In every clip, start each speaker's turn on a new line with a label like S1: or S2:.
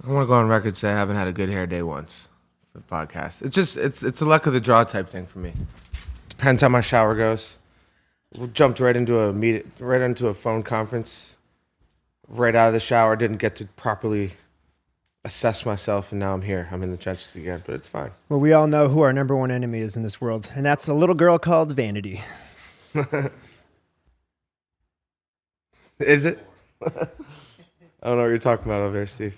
S1: I want to go on record and say I haven't had a good hair day once for the podcast. It's a luck of the draw type thing for me. Depends how my shower goes. Jumped right into a phone conference. Right out of the shower, didn't get to properly assess myself, and now I'm here. I'm in the trenches again, but it's fine.
S2: Well, we all know who our number one enemy is in this world, and that's a little girl called vanity.
S1: Is it? I don't know what you're talking about over there, Steve.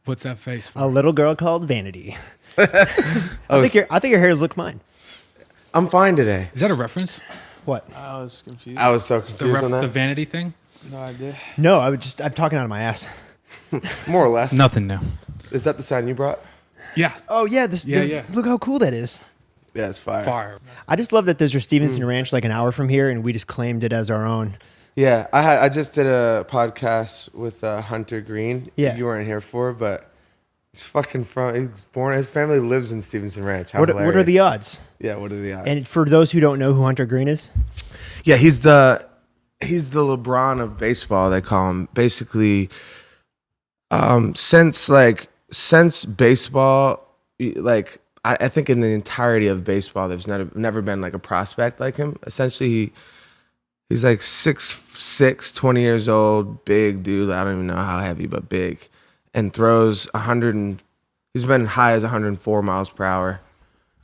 S3: What's that face for?
S2: A little girl called vanity. I think your hairs look fine.
S1: I'm fine today.
S3: Is that a reference?
S2: What?
S4: I was confused.
S1: I was so confused on that.
S3: The vanity thing?
S4: No idea.
S2: No, I'm talking out of my ass.
S1: More or less.
S3: Nothing new.
S1: Is that the sign you brought?
S3: Yeah.
S2: Oh yeah,
S3: Yeah.
S2: Look how cool that is.
S1: Yeah, it's fire.
S3: Fire.
S2: I just love that there's your Stevenson Ranch like an hour from here, and we just claimed it as our own.
S1: Yeah, I just did a podcast with Hunter Green.
S2: Yeah.
S1: You weren't here for, but he's his family lives in Stevenson Ranch. How
S2: What are
S1: hilarious.
S2: the odds?
S1: Yeah, what are the odds?
S2: And for those who don't know who Hunter Green is,
S1: Yeah, he's the LeBron of baseball, they call him. Basically, since baseball, like I think in the entirety of baseball, there's never been like a prospect like him. Essentially, he's like 6'6", 20 years old, big dude. I don't even know how heavy, but big, and throws 100. He's been high as 104 miles per hour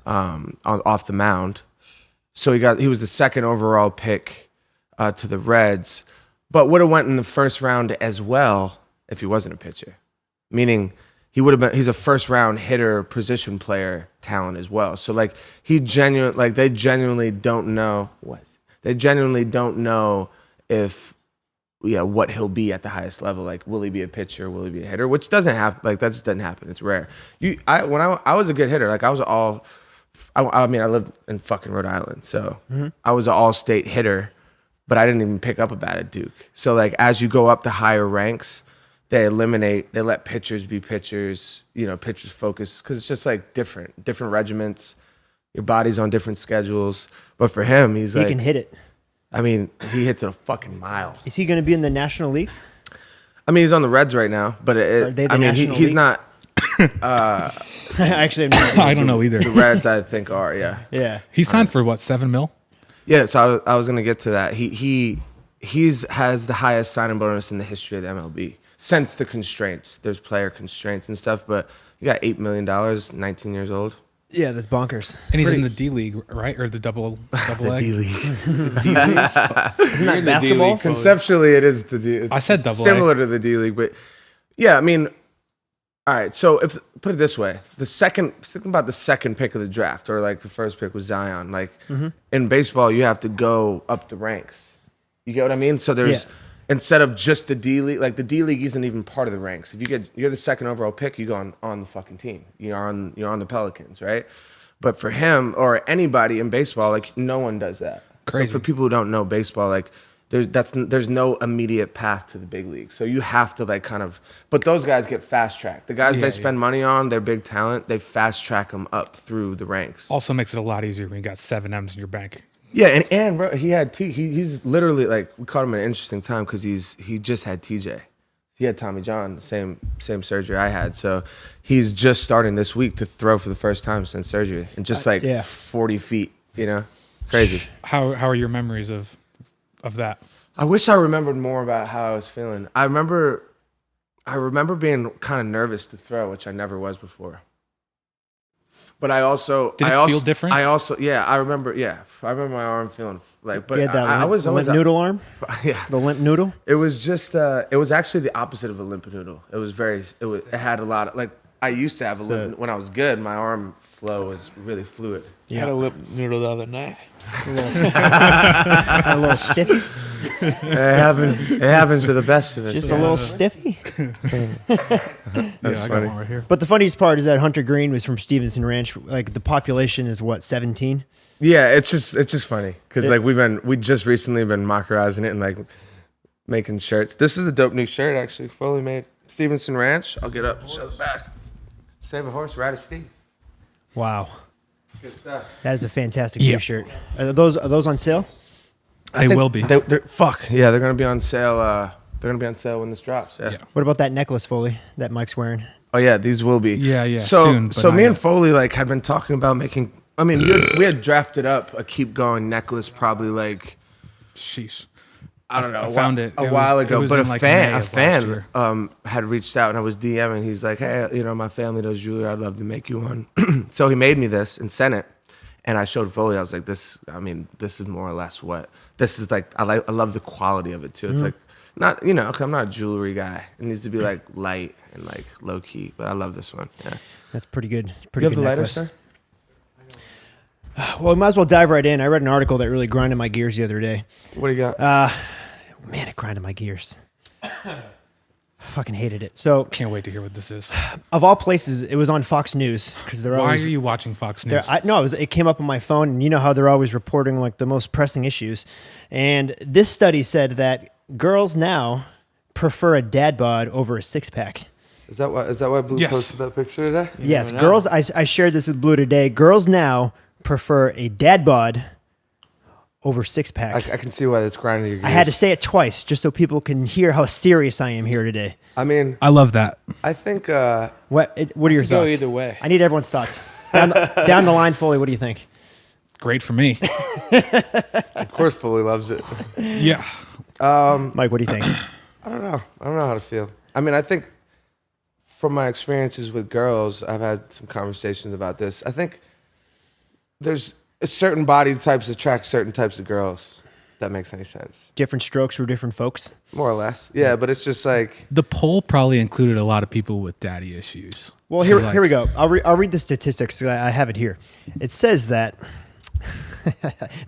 S1: off the mound. So he was the second overall pick to the Reds, but would have went in the first round as well if he wasn't a pitcher. Meaning he's a first round hitter, position player talent as well. So like they genuinely don't know if what he'll be at the highest level. Like, will he be a pitcher? Will he be a hitter? Which doesn't happen. Like, that just doesn't happen. It's rare. When I was a good hitter, like I lived in fucking Rhode Island, so I was an all-state hitter, but I didn't even pick up a bat at Duke. So like as you go up the higher ranks, they let pitchers be pitchers, pitchers focus, because it's just like different regiments. Your body's on different schedules. But for him, he
S2: can hit it.
S1: I mean, he hits it a fucking mile.
S2: Is he going to be in the National League?
S1: I mean, he's on the Reds right now, but
S2: Are they the National
S1: he's
S2: League?
S1: not.
S2: Actually, have no idea.
S3: I don't know either.
S1: The Reds, I think, are, yeah.
S2: Yeah.
S3: He signed for what, $7 million?
S1: Yeah, so I was gonna get to that. He has the highest signing bonus in the history of the MLB since the constraints. There's player constraints and stuff, but you got $8 million, 19 years old.
S2: Yeah, that's bonkers.
S3: And he's in the D League, right? Or the double
S1: The
S3: A?
S1: D League.
S2: Isn't that basketball?
S1: Conceptually, it is the D. It's
S3: I said double A.
S1: similar to the D League, but yeah, I mean, all right. So put it this way, think about the second pick of the draft, or like the first pick was Zion. Like in baseball, you have to go up the ranks. You get what I mean? So there's instead of just the D League, like the D League isn't even part of the ranks. If you're the second overall pick, you go on the fucking team. You're on the Pelicans, right? But for him or anybody in baseball, like no one does that.
S3: Crazy.
S1: So for people who don't know baseball, like there's no immediate path to the big league. So you have to like kind of, but those guys get fast tracked. The guys they spend money on, they're big talent. They fast track them up through the ranks.
S3: Also makes it a lot easier when you got 7 M's in your bank.
S1: Yeah, and bro, he's literally like, we caught him at an interesting time because he just had TJ. He had Tommy John, the same surgery I had. So he's just starting this week to throw for the first time since surgery, and just 40 feet, crazy.
S3: How are your memories of that?
S1: I wish I remembered more about how I was feeling. I remember being kind of nervous to throw, which I never was before. But I also
S3: Did it feel different?
S1: I remember my arm feeling like, but
S2: You had that
S1: I was always
S2: limp noodle arm?
S1: Yeah.
S2: The limp noodle?
S1: It was just it was actually the opposite of a limp noodle. It had a lot of, like, I used to have a limp when I was good. My arm flow was really fluid.
S4: I had a lip noodle the other night.
S2: A little stiffy?
S1: It happens to the best of us.
S2: Just a little stiffy?
S1: That's
S3: I
S1: funny.
S3: got one right here.
S2: But the funniest part is that Hunter Green was from Stevenson Ranch. Like the population is what, 17?
S1: Yeah, it's just funny because like we just recently been mockerizing it and like making shirts. This is a dope new shirt, actually, fully made. Stevenson Ranch. I'll get up and show the back. Save a horse, ride a steed.
S2: Wow.
S1: Good stuff.
S2: That is a fantastic
S3: Yeah.
S2: t-shirt. Are those on sale?
S3: They will be.
S1: They're gonna be on sale They're gonna be on sale when this drops. Yeah.
S3: Yeah.
S2: What about that necklace, Foley, that Mike's wearing?
S1: Oh yeah, these will be.
S3: Yeah.
S1: So
S3: soon, but
S1: so
S3: not
S1: me and
S3: yet.
S1: Foley like had been talking about making. I mean, we had drafted up a keep going necklace probably like
S3: Sheesh.
S1: I don't know.
S3: I found it.
S1: a
S3: It
S1: while
S3: was- it
S1: ago,
S3: was
S1: but
S3: in, like, May
S1: a
S3: of last
S1: fan
S3: year.
S1: had reached out and I was DMing. He's like, hey, you know, my family does jewelry. I'd love to make you one. So he made me this and sent it, and I showed Foley. I was like, this. I mean, this is more or less what this is like. I love the quality of it too. It's like not, you know, 'cause I'm not a jewelry guy. It needs to be like light and like low key. But I love this one. Yeah.
S2: That's pretty good. It's a
S1: You
S2: pretty
S1: have
S2: good
S1: the lighter,
S2: necklace.
S1: sir?
S2: Well, we might as well dive right in. I read an article that really grinded my gears the other day.
S1: What do you got?
S2: Man, it grinded my gears. I fucking hated it. So,
S3: Can't wait to hear what this is.
S2: of all places, it was on Fox News because they're
S3: Why
S2: always.
S3: are you watching Fox
S2: they're-
S3: News?
S2: it came up on my phone, and you know how they're always reporting like the most pressing issues. And this study said that girls now prefer a dad bod over a six pack.
S1: Is that why Blue
S3: Yes.
S1: posted that picture today?
S2: Yes,
S4: never know.
S2: girls. I shared this with Blue today. Girls now prefer a dad bod over six pack.
S1: I can see why that's grinding your gears.
S2: I had to say it twice just so people can hear how serious I am here today.
S1: I mean,
S3: I love that.
S1: I think
S2: What are your
S4: Go
S2: thoughts?
S4: either way.
S2: I need everyone's thoughts. Down the line, Foley, what do you think?
S3: Great for me.
S1: of course Foley loves it.
S3: Yeah.
S2: Mike, what do you think?
S1: I don't know how to feel. I mean, I think from my experiences with girls, I've had some conversations about this. I think there's certain body types attract certain types of girls. If that makes any sense.
S2: Different strokes for different folks.
S1: More or less. Yeah, but it's just like
S3: The poll probably included a lot of people with daddy issues.
S2: Well,
S3: So,
S2: here we go. I'll read the statistics. I have it here. It says that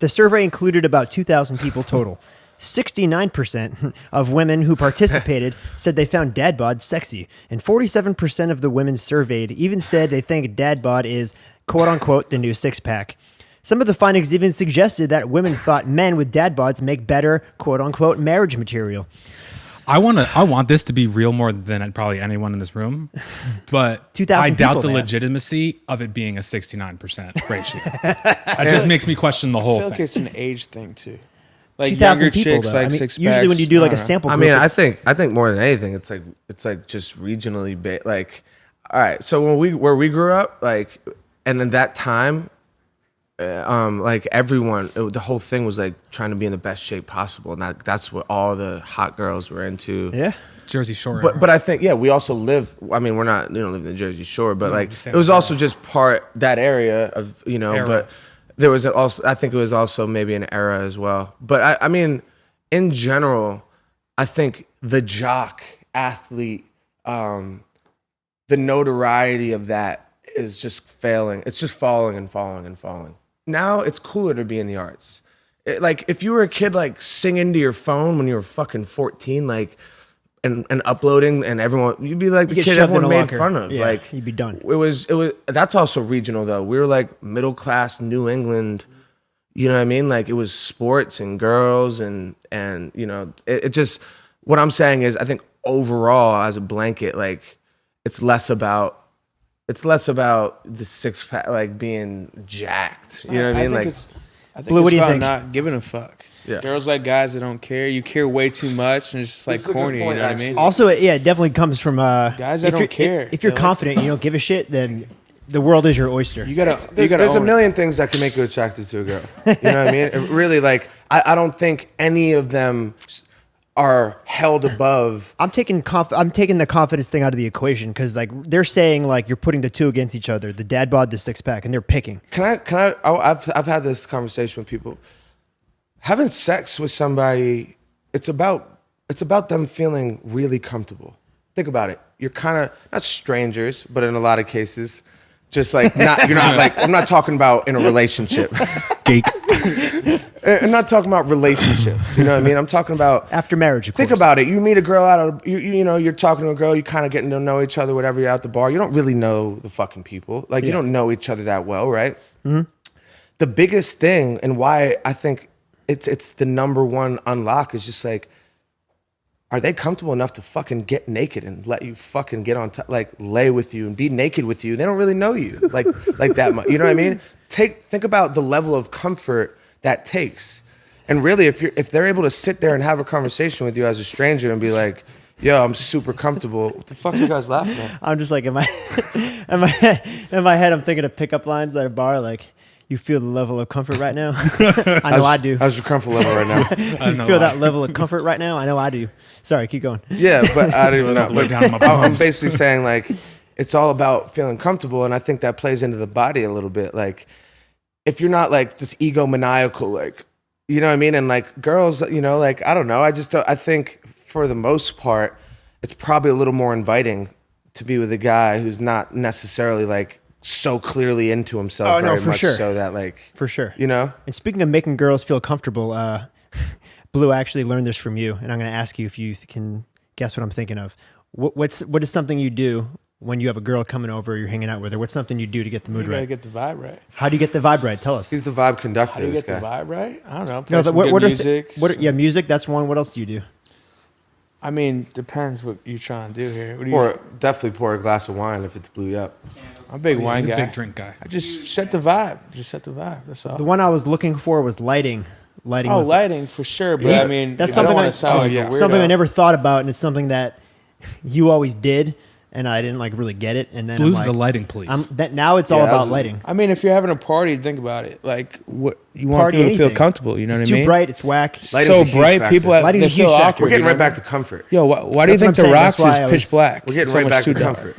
S2: the survey included about 2,000 people total. 69% of women who participated said they found dad bod sexy, and 47% of the women surveyed even said they think dad bod is "quote unquote" the new six pack. Some of the findings even suggested that women thought men with dad bods make better "quote unquote" marriage material.
S3: I want this to be real more than probably anyone in this room, but
S2: 2,000
S3: I doubt
S2: people
S3: the
S2: they asked.
S3: legitimacy of it being a 69% ratio. It just makes me question the
S4: I
S3: whole
S4: feel like
S3: thing.
S4: it's an age thing too. Like
S2: 2,000
S4: younger
S2: people,
S4: chicks
S2: though.
S4: like
S2: I mean,
S4: six
S2: usually
S4: packs,
S2: when you do like a
S4: don't know.
S2: sample
S1: I
S2: group,
S1: mean, I
S2: it's-
S1: think more than anything, it's like just regionally based. Like, all right, so where we grew up, like, and in that time, like everyone, the whole thing was like trying to be in the best shape possible, and that's what all the hot girls were into.
S2: yeah.
S3: Jersey Shore.
S1: But I think yeah, we also live. I mean, we don't live in the Jersey Shore, but like
S3: just
S1: it was
S3: saying.
S1: also just part that area of
S3: Era.
S1: But there was also I think it was also maybe an era as well. But I mean, in general, I think the jock athlete, the notoriety of that is just failing. It's just falling and falling and falling. Now it's cooler to be in the arts. Like if you were a kid like singing to your phone when you were fucking 14, like. And uploading and everyone you'd be like the
S2: get
S1: kid
S2: shoved in
S1: everyone
S2: a
S1: made
S2: locker.
S1: fun of.
S2: Yeah,
S1: Like
S2: you'd be done.
S1: It was that's also regional though. We were like middle class New England, you know what I mean? Like it was sports and girls and it just what I'm saying is I think overall as a blanket, like it's less about the six pack like being jacked. You know what I mean? Like
S4: I think
S2: Blue, what
S4: it's
S2: do you
S4: about
S2: think?
S4: not giving a fuck.
S1: Yeah.
S4: Girls like guys that don't care. You care way too much, and it's just like
S1: This is a good
S4: corny.
S1: point,
S4: You know what I
S1: actually.
S4: mean?
S2: Also, yeah, it definitely comes from
S4: Guys that
S2: if
S4: don't
S2: you're-
S4: care.
S2: If you're
S4: They like-
S2: confident, and you don't give a shit, then the world is your oyster.
S4: You gotta.
S1: there's a
S4: own it.
S1: million things that can make you attracted to a girl. You know what I mean? It really, like, I don't think any of them are held above.
S2: I'm taking the confidence thing out of the equation because like they're saying like you're putting the two against each other, the dad bod, the six pack, and they're picking.
S1: I've had this conversation with people. Having sex with somebody, it's about them feeling really comfortable. Think about it. You're kind of not strangers, but in a lot of cases, just like you're not like I'm not talking about in a relationship.
S3: Geek.
S1: I'm not talking about relationships. You know what I mean? I'm talking about
S2: After marriage, of
S1: Think
S2: course.
S1: about it. You meet a girl out of you're talking to a girl. You kind of getting to know each other. Whatever. You're out the bar. You don't really know the fucking people. Like you don't know each other that well, right? Mm-hmm. The biggest thing and why I think it's the number one unlock is just like, are they comfortable enough to fucking get naked and let you fucking get on top, like lay with you and be naked with you? They don't really know you like that much. You know what I mean? Think about the level of comfort that takes. And really, if they're able to sit there and have a conversation with you as a stranger and be like, yo, I'm super comfortable. What the fuck are you guys laughing at?
S2: I'm just like, in my head, I'm thinking of pickup lines at a bar, like, you feel the level of comfort right now? I know I do.
S1: How's your comfort level right now?
S2: You feel that level of comfort right now? I know I do. Sorry, keep going.
S1: Yeah, but I don't even know.
S3: Lay
S1: But
S3: down on my
S1: I'm
S3: palms.
S1: basically saying, like, it's all about feeling comfortable, and I think that plays into the body a little bit. Like, if you're not like this egomaniacal, like, you know what I mean? And like girls, you know, like, I don't know. I think for the most part, it's probably a little more inviting to be with a guy who's not necessarily like so clearly into himself.
S2: Oh, no,
S1: very
S2: for
S1: much
S2: sure.
S1: So that like,
S2: For sure.
S1: you know?
S2: And speaking of making girls feel comfortable, Blue, I actually learned this from you, and I'm going to ask you if you can guess what I'm thinking of. What is something you do when you have a girl coming over, you're hanging out with her? What's something you do to get the mood
S4: You gotta
S2: right?
S4: get the vibe right.
S2: How do you get the vibe right? Tell us.
S1: He's the vibe conductor.
S4: How do you
S1: This
S4: get the
S1: guy.
S4: vibe right? I don't know. Play
S2: No,
S4: some
S2: but
S4: good
S2: what are
S4: music.
S2: music. That's one. What else do you do?
S4: I mean, depends what you're trying to do here. What do you?
S1: Definitely pour a glass of wine if it's blue up.
S4: I'm a big wine
S3: He's a
S4: guy.
S3: big drink guy.
S4: I just set the vibe. That's all.
S2: The one I was looking for was lighting. Lighting.
S4: Oh,
S2: was
S4: lighting for sure. But
S2: Yeah.
S4: I mean,
S2: That's
S4: I
S2: something
S4: don't want
S2: that-
S4: to sound like
S3: yeah.
S4: a weirdo.
S2: something I never thought about, and it's something that you always did, and I didn't like really get it. And then
S3: Blues
S2: I'm
S3: the
S2: like,
S3: lighting, please.
S2: now it's all
S1: Yeah,
S2: about lighting.
S4: I mean, if you're having a party, think about it. Like, what you want
S2: Party
S4: people to feel
S2: anything.
S4: comfortable. You know
S2: It's
S4: what I
S2: too
S4: mean?
S2: bright. It's whack.
S1: Lighting's
S4: So
S1: a huge
S4: bright,
S1: factor.
S4: people have,
S2: Lighting's
S4: they
S2: a huge
S4: feel
S2: factor.
S4: awkward.
S1: We're getting
S4: you
S1: right
S4: know?
S1: back to comfort.
S4: Yo, why do you
S2: That's what I'm
S4: think the
S2: saying.
S4: Rocks
S2: That's why
S4: is
S2: I
S4: pitch
S2: was-
S4: black?
S1: We're getting
S4: So
S1: right
S4: much
S1: back
S4: too
S1: to
S4: dark.
S1: comfort.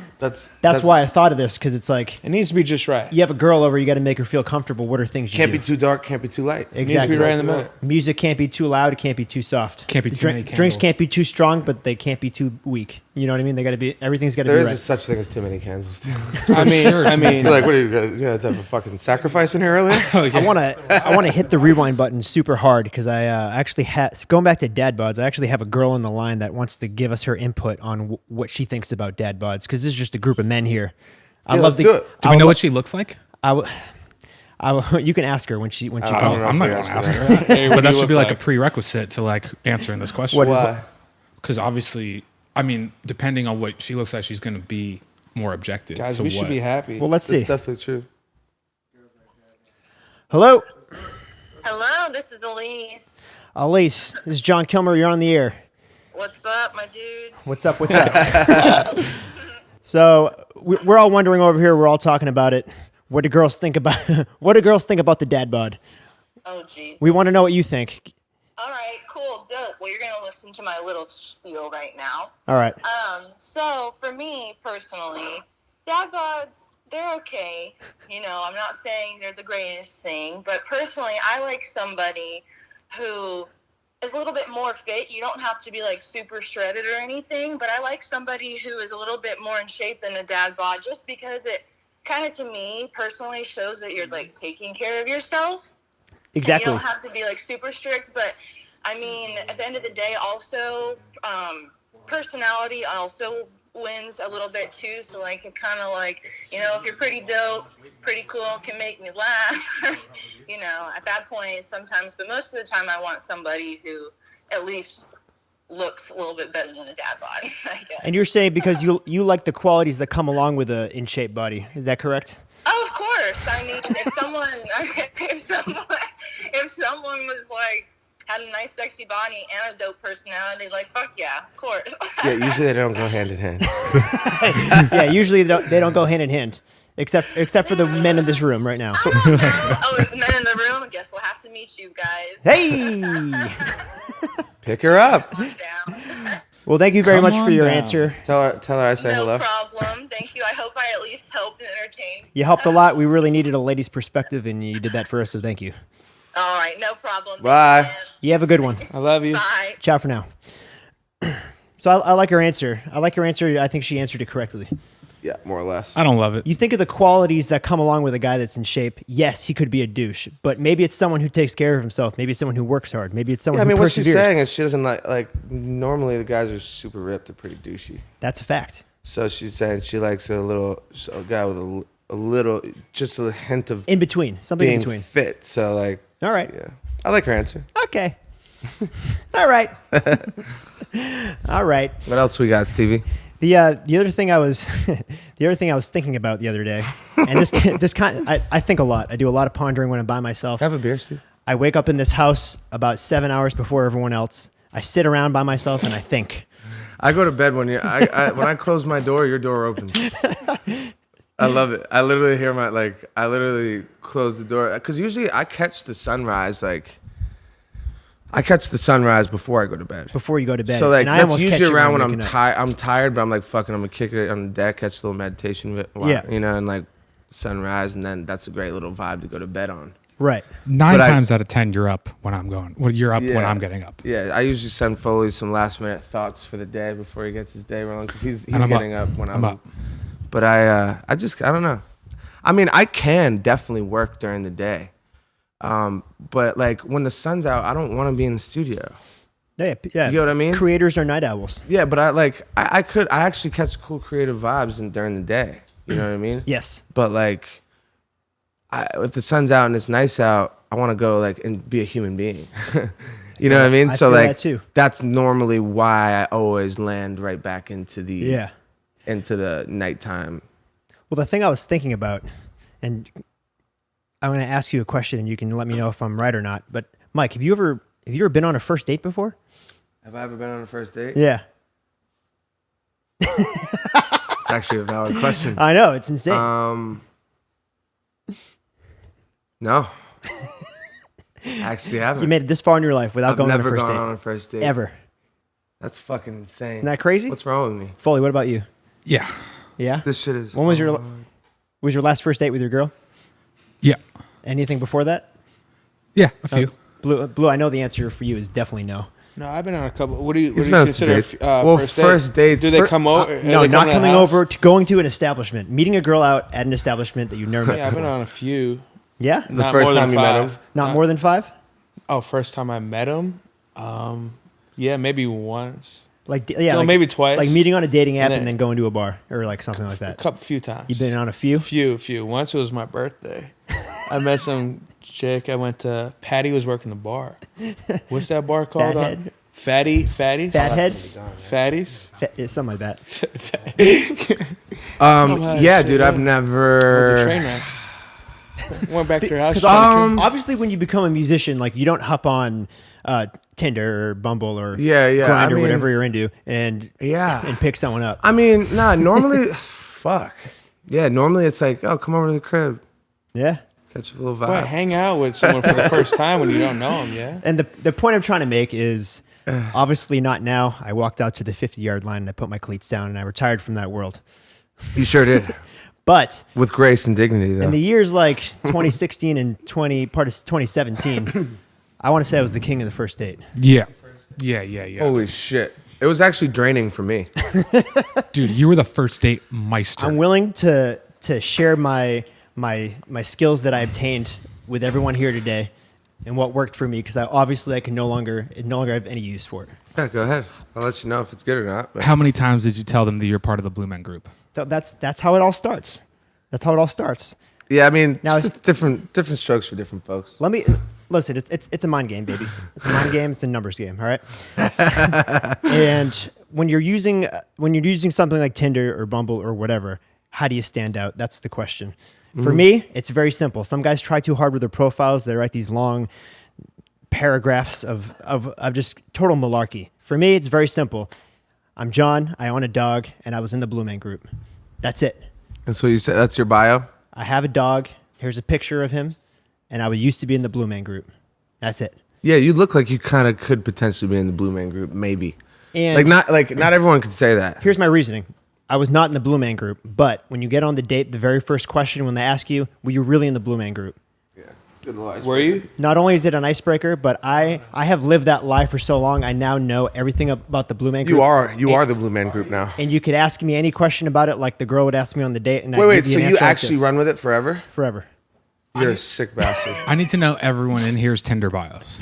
S2: That's why I thought of this, because it's like
S4: It needs to be just right.
S2: you have a girl over, you got to make her feel comfortable. What are things you
S1: Can't
S2: do?
S1: be too dark, can't be too light.
S4: It needs to
S2: Exactly.
S4: be right in the middle.
S2: Music can't be too loud. It can't be too soft.
S3: Can't be too many
S2: Drinks
S3: candles.
S2: can't be too strong, but they can't be too weak. You know what I mean? They got to be. Everything's got to
S1: There
S2: be
S1: is
S2: right.
S1: a such thing as too many candles. Too.
S4: I mean,
S3: sure.
S4: I mean,
S1: You're like, what are you guys have a fucking sacrifice in here earlier?
S2: I want to hit the rewind button super hard because I actually going back to dad bods. I actually have a girl on the line that wants to give us her input on what she thinks about dad bods, because this is just a group of men here. I
S1: Yeah,
S2: love
S1: let's do it.
S3: Do we know what she looks like?
S2: You can ask her when she
S1: I
S2: comes.
S1: don't know
S3: I'm
S1: if
S3: not
S1: we
S3: going
S1: ask
S3: to
S1: her
S3: ask
S1: that.
S3: her.
S4: Hey, what
S3: But
S4: do
S3: that
S4: you
S3: should be
S4: look
S3: like a prerequisite to like answering this question.
S1: Why?
S3: Because obviously, I mean, depending on what she looks like, she's going to be more objective.
S4: guys,
S3: to
S4: we
S3: what.
S4: should be happy.
S2: Well, let's see.
S1: That's definitely true.
S2: Hello,
S5: Hello, this is Elise.
S2: Elise. This is John Kilmer. You're on the air.
S5: What's up, my dude?
S2: What's up? What's up? So we're all wondering over here. We're all talking about it. What do girls think about? What do girls think about the dad bod?
S5: Oh, jeez.
S2: We want to know what you think.
S5: All right, cool, dope. Well, you're going to listen to my little spiel right now.
S2: All right.
S5: So for me personally, dad bods, they're okay. You know, I'm not saying they're the greatest thing, but personally, I like somebody who is a little bit more fit. You don't have to be like super shredded or anything, but I like somebody who is a little bit more in shape than a dad bod, just because it kind of, to me personally, shows that you're like taking care of yourself.
S2: Exactly.
S5: You don't have to be like super strict, but I mean, at the end of the day, also, personality also wins a little bit too. So like, it kind of like, you know, if you're pretty dope, pretty cool, can make me laugh, you know, at that point sometimes, but most of the time I want somebody who at least looks a little bit better than a dad bod, I guess.
S2: And you're saying because you like the qualities that come along with a in shape body. Is that correct?
S5: Oh, of course. I mean, if someone was like, had a nice sexy body and a dope personality, like, fuck yeah, of course.
S1: Yeah, usually they don't go hand in hand.
S2: Yeah. Usually they don't go hand in hand, except for the men in this room right now.
S5: Oh, men in the room, I guess we'll have to meet you guys.
S2: Hey.
S1: Pick her up.
S5: Down.
S2: Well, thank you very
S3: Come
S2: much for
S3: on
S2: your
S3: down.
S2: answer.
S1: Tell her I say
S5: No
S1: hello.
S5: problem. Thank you. I hope I at least helped and entertained.
S2: You helped a lot. We really needed a lady's perspective, and you did that for us. So thank you.
S5: All right, no problem.
S1: Bye.
S5: Thank
S2: You have a good one.
S4: I love you.
S5: you, man. Bye.
S2: Ciao for now. So I like her answer. I think she answered it correctly.
S1: Yeah, more or less.
S3: I don't love it.
S2: You think of the qualities that come along with a guy that's in shape. Yes, he could be a douche, but maybe it's someone who takes care of himself. Maybe it's someone who works hard. Maybe it's someone
S1: Yeah, I mean,
S2: who
S1: what she's
S2: perseveres.
S1: saying is she doesn't like normally the guys are super ripped, they're pretty douchey.
S2: That's a fact.
S1: So she's saying she likes a guy with a little, just a hint of
S2: In between, something in
S1: being
S2: between.
S1: fit. So like,
S2: All right.
S1: yeah, I like her answer.
S2: Okay. All right. All right.
S1: What else we got, Stevie?
S2: The other thing I was thinking about the other day, and this kind I think a lot. I do a lot of pondering when I'm by myself.
S1: Have a beer, Steve.
S2: I wake up in this house about 7 hours before everyone else. I sit around by myself and I think.
S1: I go to bed when when I close my door, your door opens. I love it. I literally hear I literally close the door because usually I catch the sunrise before I go to bed.
S2: Before you go to bed.
S1: So
S2: and I
S1: that's
S2: almost catch
S1: usually
S2: you
S1: around when I'm
S2: waking up.
S1: tired. I'm tired, but I'm like fucking. I'm gonna kick it on the deck, catch a little meditation. You know, and like sunrise, and then that's a great little vibe to go to bed on.
S2: Right.
S3: 9 times out of 10, you're up when I'm going. Well, you're up when
S1: Yeah.
S3: I'm getting up.
S1: Yeah, I usually send Foley some last minute thoughts for the day before he gets his day rolling because he's
S3: And I'm
S1: getting up when I'm
S3: up.
S1: But I don't know. I mean, I can definitely work during the day, but like when the sun's out, I don't want to be in the studio.
S2: Yeah.
S1: You know what I mean?
S2: Creators are night owls.
S1: Yeah, but I actually catch cool creative vibes during the day. You know what I mean?
S2: Yes.
S1: But like, if the sun's out and it's nice out, I want to go like and be a human being. You know what I mean?
S2: I
S1: So
S2: feel
S1: like,
S2: that too.
S1: that's normally why I always land right back into the nighttime.
S2: Well, the thing I was thinking about, and I'm going to ask you a question, and you can let me know if I'm right or not. But Mike, have you ever been on a first date before?
S1: Have I ever been on a first date?
S2: Yeah.
S1: It's actually a valid question.
S2: I know, it's insane.
S1: No. I actually haven't.
S2: You made it this far in your life without
S1: I've
S2: going on a
S1: never
S2: first
S1: gone
S2: date.
S1: on a first date.
S2: Ever.
S1: That's fucking insane.
S2: Isn't that crazy?
S1: What's wrong with me?
S2: Foley, what about you?
S3: Yeah.
S2: Yeah?
S1: This shit is.
S2: When was your last first date with your girl?
S3: Yeah.
S2: Anything before that?
S3: Yeah. A few.
S2: Blue, I know the answer for you is definitely no.
S4: No, I've been on a couple. What do you
S1: He's been on
S4: consider?
S1: some dates. First dates.
S4: Do they come over?
S2: No, not coming over, to going to an establishment. Meeting a girl out at an establishment that you've never met
S4: Yeah, I've been
S2: before.
S4: on a few.
S2: Yeah?
S1: The
S4: Not
S1: first
S4: more than
S1: time you met him?
S4: five.
S2: Not more than 5?
S4: Oh, first time I met him. Yeah, maybe once.
S2: No,
S4: maybe twice.
S2: Like meeting on a dating app
S4: And
S2: and
S4: then-
S2: then going to a bar or like something like that.
S4: Few times.
S2: You've been on a few?
S4: Few. Once it was my birthday. I met some chick. I went to Patty was working the bar. What's that bar called?
S2: Fathead?
S4: Fatties.
S2: Fathead?
S4: Fatties.
S2: Yeah, something like that.
S1: Yeah,
S4: shit,
S1: dude,
S4: yeah.
S1: I've
S4: It
S1: never.
S4: was a train wreck. Went back to her house.
S2: Because obviously when you become a musician, like you don't hop on Tinder or Bumble or
S1: Yeah.
S2: Grind
S1: I
S2: or
S1: mean,
S2: whatever you're into and pick someone up.
S1: I mean, nah. Normally, fuck. Yeah, normally it's like, oh, come over to the crib,
S2: Yeah.
S1: catch a little
S4: But
S1: vibe.
S4: hang out with someone for the first time when you don't know them, yeah?
S2: And the point I'm trying to make is obviously not now. I walked out to the 50-yard line and I put my cleats down and I retired from that world.
S1: You sure did,
S2: But
S1: with grace and dignity, though.
S2: in the years like 2016 and part of 2017, I want to say I was the king of the first date.
S3: Yeah. Yeah.
S1: Holy shit! It was actually draining for me.
S3: Dude, you were the first date meister.
S2: I'm willing to share my skills that I obtained with everyone here today and what worked for me because I can no longer have any use for it.
S1: Yeah, go ahead. I'll let you know if it's good or not. But
S3: How many times did you tell them that you're part of the Blue Men group?
S2: That's how it all starts. That's how it all starts.
S1: yeah, I mean,
S2: Now
S1: just different strokes for different folks.
S2: Let me listen. It's a mind game, baby. It's a mind game. It's a numbers game. All right. And when you're using something like Tinder or Bumble or whatever, how do you stand out? That's the question. For me, it's very simple. Some guys try too hard with their profiles. They write these long paragraphs of just total malarkey. For me, it's very simple. I'm John. I own a dog, and I was in the Blue Man group. That's it.
S1: That's what you said. That's your bio.
S2: I have a dog. Here's a picture of him, and I used to be in the Blue Man group. That's it.
S1: Yeah, you look like you kind of could potentially be in the Blue Man group, maybe.
S2: And
S1: not everyone could say that.
S2: here's my reasoning. I was not in the Blue Man group, but when you get on the date, the very first question when they ask you, were you really in the Blue Man group?
S1: Yeah, it's good advice.
S4: Were you?
S2: Not only is it an icebreaker, but I have lived that life for so long, I now know everything about the Blue Man group.
S1: You are the Blue Man group now.
S2: And you could ask me any question about it, like the girl would ask me on the date. And
S1: Wait, so you actually run with it forever?
S2: forever.
S1: You're a sick bastard.
S3: I need to know everyone in here's Tinder bios,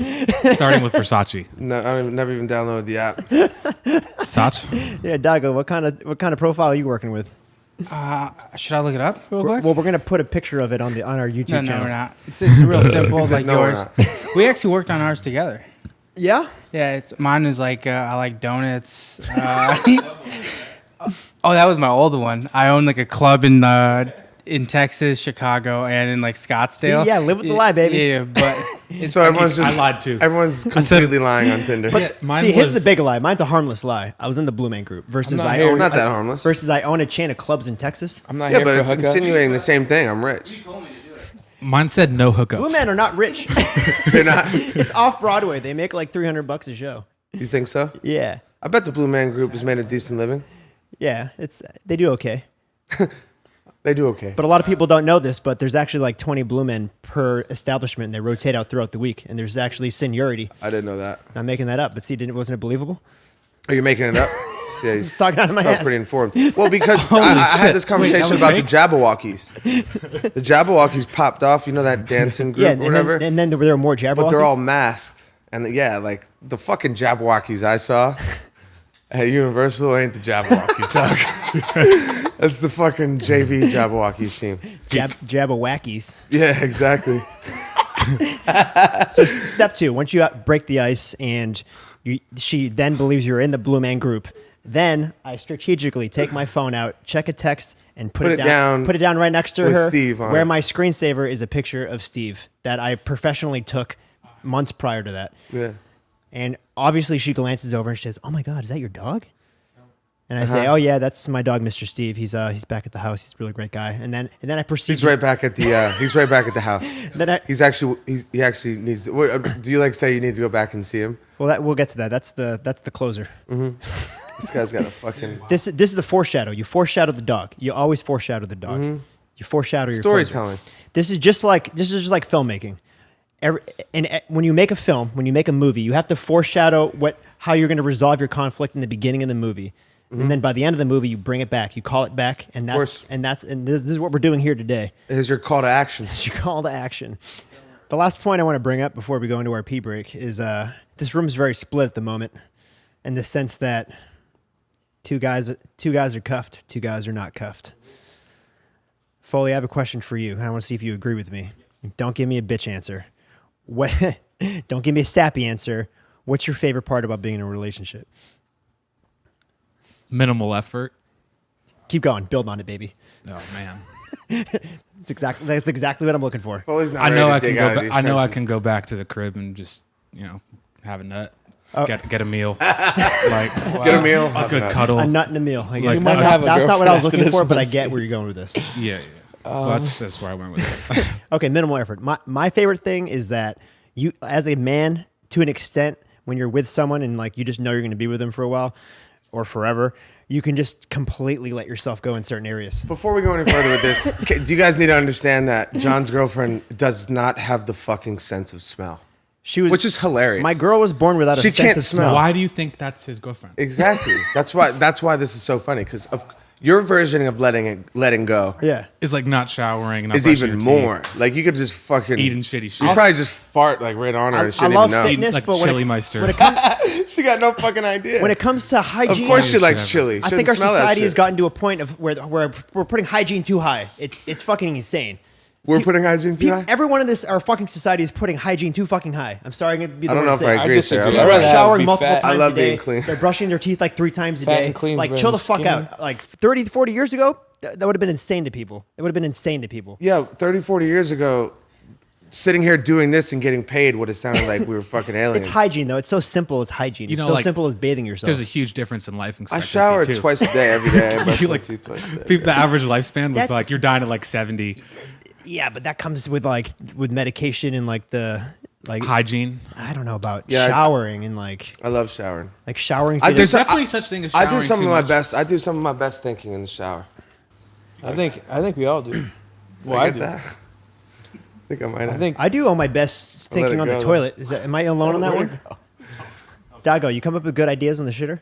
S3: starting with Versace.
S1: No, I never even downloaded the app.
S3: Versace?
S2: Yeah, Dago, what kind of profile are you working with?
S6: Should I look it up real quick?
S2: Well, we're gonna put a picture of it on our YouTube
S6: no,
S2: channel.
S6: we're not. It's real simple,
S1: He said
S6: like
S1: no, we're
S6: yours.
S1: not.
S6: We actually worked on ours together.
S2: Yeah.
S6: Yeah, mine was like I like donuts. Oh, that was my old one. I own like a club in in Texas, Chicago, and in like Scottsdale.
S2: See, yeah, live with the lie, baby.
S6: Yeah, but it's,
S1: So everyone's just
S3: I lied too.
S1: Everyone's completely lying on Tinder.
S3: Mine
S2: See, his
S3: was
S2: is the big lie. Mine's a harmless lie. I was in the Blue Man Group versus
S4: I'm not
S2: I
S4: here-
S2: own
S1: not that harmless.
S2: versus I own a chain of clubs in Texas.
S4: I'm not
S1: Yeah,
S4: here
S1: but
S4: for a
S1: it's
S4: hookup.
S1: insinuating the same thing. I'm rich.
S3: mine said no hookups.
S2: Blue Men are not rich.
S1: They're not.
S2: It's off Broadway. They make like $300 a show.
S1: You think so?
S2: Yeah,
S1: I bet the Blue Man Group has made a decent living.
S2: yeah. They do okay.
S1: They do okay.
S2: But a lot of people don't know this, but there's actually like 20 Blue Men per establishment, and they rotate out throughout the week. And there's actually seniority.
S1: I didn't know that.
S2: Not making that up, but see, wasn't it believable?
S1: Are you making it up? Yeah, he's
S2: talking out of my
S1: felt
S2: ass.
S1: pretty informed. Well, because I had this conversation
S3: was
S1: about
S3: fake?
S1: the Jabberwockies. The Jabberwockies popped off. You know that dancing group
S2: Yeah,
S1: or whatever?
S2: and then there were more Jabberwockies.
S1: But they're all masked. And yeah, like the fucking Jabberwockies I saw at Universal ain't the Jabberwockies, dog. That's the fucking JV Jabberwockies team.
S2: Jabberwackies.
S1: Yeah, exactly.
S2: So step 2, once you break the ice and she then believes you're in the Blue Man Group, then I strategically take my phone out, check a text, and put it down. Put it down right next to
S1: with
S2: her,
S1: Steve on
S2: where
S1: it.
S2: my screensaver is a picture of Steve that I professionally took months prior to that.
S1: Yeah.
S2: And obviously she glances over and she says, "Oh my God, is that your dog?" And I say, "Oh yeah, that's my dog, Mr. Steve. He's back at the house. He's a really great guy." And then I proceed.
S1: He's right back at the he's right back at the house.
S2: Then
S1: He actually needs to, do you like say you need to go back and see him?
S2: we'll get to that. That's the closer.
S1: This guy's got a fucking
S2: This is the foreshadow. You foreshadow the dog. You always foreshadow the dog. You foreshadow your closer.
S1: storytelling.
S2: This is just like filmmaking. When you make a film, when you make a movie, you have to foreshadow how you're going to resolve your conflict in the beginning of the movie, and then by the end of the movie, you bring it back. You call it back, and
S1: course.
S2: this is what we're doing here today.
S1: Here's your call to action.
S2: It's your call to action. The last point I want to bring up before we go into our pee break is this room is very split at the moment, in the sense that two guys are cuffed, 2 guys are not cuffed. Foley, I have a question for you, and I want to see if you agree with me. Don't give me a bitch answer. Don't give me a sappy answer. What's your favorite part about being in a relationship?
S3: Minimal effort.
S2: Keep going. Build on it, baby.
S3: Oh man.
S2: That's exactly what I'm looking for.
S1: Always not
S3: I know
S1: ready
S3: I
S1: to
S3: can
S1: dig
S3: go.
S1: out of these
S3: I know I
S1: trenches.
S3: can go back to the crib and just have a nut,
S2: Oh.
S3: get a meal, like
S1: Get a meal.
S3: a good cuddle.
S2: A nut and a meal.
S3: Like,
S2: that's
S3: you
S4: have a
S2: not what I was
S4: girlfriend after
S2: looking
S4: this
S2: for, but I
S4: one,
S2: get where you're going with this.
S3: Yeah. Well, that's where I went with it.
S2: Okay, minimal effort. My favorite thing is that you, as a man, to an extent, when you're with someone and like you just know you're going to be with them for a while or forever, you can just completely let yourself go in certain areas.
S1: Before we go any further with this, okay, do you guys need to understand that John's girlfriend does not have the fucking sense of smell, which is hilarious.
S2: My girl was born without a
S1: She
S2: sense
S1: can't
S2: of
S1: smell.
S2: smell.
S3: Why do you think that's his girlfriend?
S1: Exactly. That's why this is so funny, because of your version of letting go
S2: Yeah.
S3: It's like not showering, not
S1: is
S3: brushing
S1: even
S3: your teeth,
S1: more. Like you could just fucking
S3: eating shitty shit.
S1: You probably just fart like right on her.
S2: I
S1: and she didn't
S2: love
S1: even know.
S2: fitness,
S3: like
S2: but
S3: Chili Meister.
S1: She got no fucking idea.
S2: when it comes to hygiene,
S1: of course she
S3: Shit
S1: likes
S3: ever.
S1: chili.
S2: I
S1: Shouldn't
S2: think our
S1: smell that
S2: society has
S1: shit.
S2: gotten to a point of where we're putting hygiene too high. It's fucking insane.
S1: We're putting hygiene too high?
S2: Everyone in our fucking society is putting hygiene too fucking high. I'm sorry, I'm gonna be the
S1: I don't
S2: one
S1: know
S2: to
S1: if
S2: say
S1: I
S2: it.
S1: agree, sir.
S4: disagree.
S1: I
S4: I'd
S1: love
S4: rather
S1: that.
S4: have
S2: Showering
S4: be
S2: multiple
S4: fat.
S2: times
S1: I love
S2: a day.
S1: being clean.
S2: They're brushing their teeth like 3 times a
S4: Fat
S2: day.
S4: and clean's
S2: Like
S4: better
S2: chill the
S4: than
S2: fuck
S4: skinny.
S2: out. Like 30, 40 years ago, that would have been insane to people. It would have been insane to people.
S1: Yeah, 30, 40 years ago, sitting here doing this and getting paid would have sounded like we were fucking aliens.
S2: It's hygiene though. It's so simple as hygiene.
S3: You
S2: It's
S3: know,
S2: so
S3: like,
S2: simple as bathing yourself.
S3: There's a huge difference in life
S1: I
S3: expectancy
S1: shower
S3: too.
S1: twice a day, every day. I brush
S3: You
S1: my
S3: like-
S1: teeth twice a day.
S3: The average lifespan was
S2: That's-
S3: like you're dying at like 70.
S2: Yeah, but that comes with medication and like the
S3: Hygiene.
S2: I don't know about
S1: Yeah,
S2: showering and like
S1: I love showering.
S2: showering.
S1: I
S2: through
S1: just-
S2: the-
S3: Definitely such thing as
S1: I
S3: showering
S1: do some
S3: too
S1: of my
S3: much.
S1: best. I do some of my best thinking in the shower.
S4: I think we all do. Well,
S1: I
S4: I
S1: get
S4: do.
S1: that. I think I might.
S4: I think
S2: I do all my best
S1: I'll let
S2: thinking
S1: it
S2: on the
S1: go, though.
S2: toilet. Am I alone on that
S1: Where'd
S2: one?
S1: it go?
S2: Dago, you come up with good ideas on the shitter?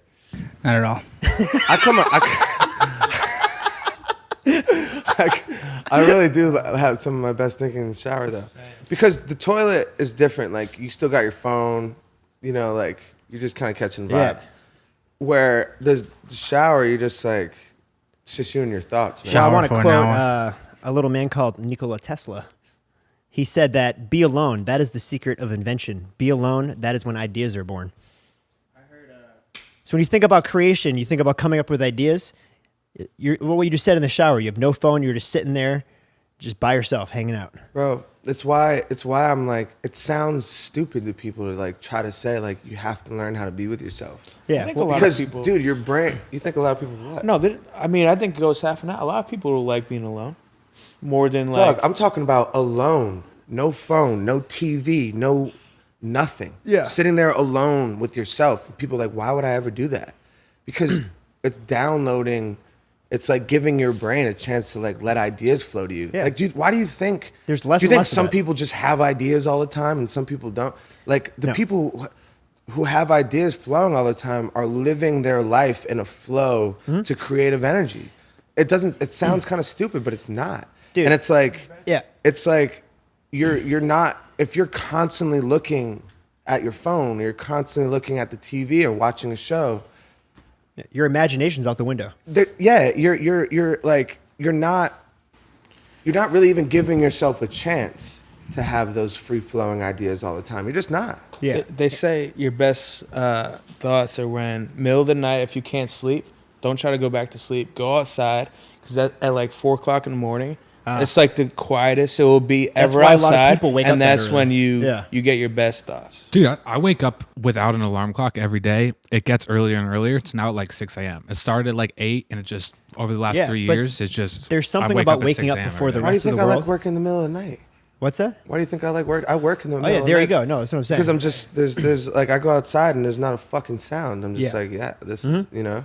S6: Not at all.
S1: I come up. I really do have some of my best thinking in the shower though, because the toilet is different. Like you still got your phone, like you're just kind of catching the vibe.
S2: Yeah.
S1: Where the shower, you're just like, it's just you and your thoughts, man.
S2: Well, I
S6: Shower
S2: want to
S6: for an
S2: quote
S6: hour.
S2: a little man called Nikola Tesla. He said that be alone, that is the secret of invention. Be alone, that is when ideas are born. So when you think about creation, you think about coming up with ideas. What you just said in the shower, you have no phone, you're just sitting there, just by yourself, hanging out.
S1: Bro, it's why I'm like, it sounds stupid to people to like try to say like you have to learn how to be with yourself.
S2: Yeah.
S4: think
S2: Well,
S4: a lot
S1: Because
S4: of people.
S1: dude, your brain, you think a lot of people what?
S4: No, I mean, I think it goes half and half. A lot of people like being alone more than like.
S1: Dog, I'm talking about alone. No phone, no TV, no nothing.
S2: Yeah.
S1: Sitting there alone with yourself. People are like, why would I ever do that? Because it's downloading, it's like giving your brain a chance to like let ideas flow to you.
S2: Yeah.
S1: Like, dude, why do you think
S2: There's less
S1: do you
S2: and
S1: think
S2: less of
S1: some
S2: that.
S1: people just have ideas all the time and some people don't? Like the
S2: No.
S1: people who have ideas flowing all the time are living their life in a flow
S2: Mm-hmm.
S1: to creative energy. It sounds kind of stupid, but it's not.
S2: Dude.
S1: And it's like,
S2: Yeah.
S1: it's like you're not, if you're constantly looking at your phone, or you're constantly looking at the TV or watching a show,
S2: Your imagination's out the window.
S1: you're like you're not really even giving yourself a chance to have those free flowing ideas all the time. You're just not.
S2: Yeah.
S4: They say your best thoughts are when middle of the night. If you can't sleep, don't try to go back to sleep. Go outside because at like 4:00 in the morning, it's like the quietest it will be ever
S2: why a lot of
S4: outside,
S2: people wake up
S4: and
S2: that
S4: that's
S2: early.
S4: when you
S2: Yeah.
S4: you get your best thoughts.
S3: Dude, I wake up without an alarm clock every day. It gets earlier and earlier. It's now at like 6 a.m. It started at like 8, and it just, over the last
S2: Yeah,
S3: 3
S2: but
S3: years, it's just.
S2: there's
S3: I
S2: something
S3: wake
S2: about
S3: at
S2: waking
S3: 6
S2: up
S3: a.m.
S2: before
S3: every
S2: the
S3: day.
S1: Why do you
S2: rest of
S1: think
S2: the
S1: I
S2: world.
S1: like working in the middle of the night?
S2: What's that?
S1: Why do you think I like work? I work in the
S2: Oh
S1: middle
S2: yeah,
S1: of
S2: there
S1: the
S2: you
S1: night.
S2: go. No, that's what I'm saying.
S1: Because I'm just there's like I go outside and there's not a fucking sound. I'm just
S2: Yeah.
S1: like, yeah, this is, you know,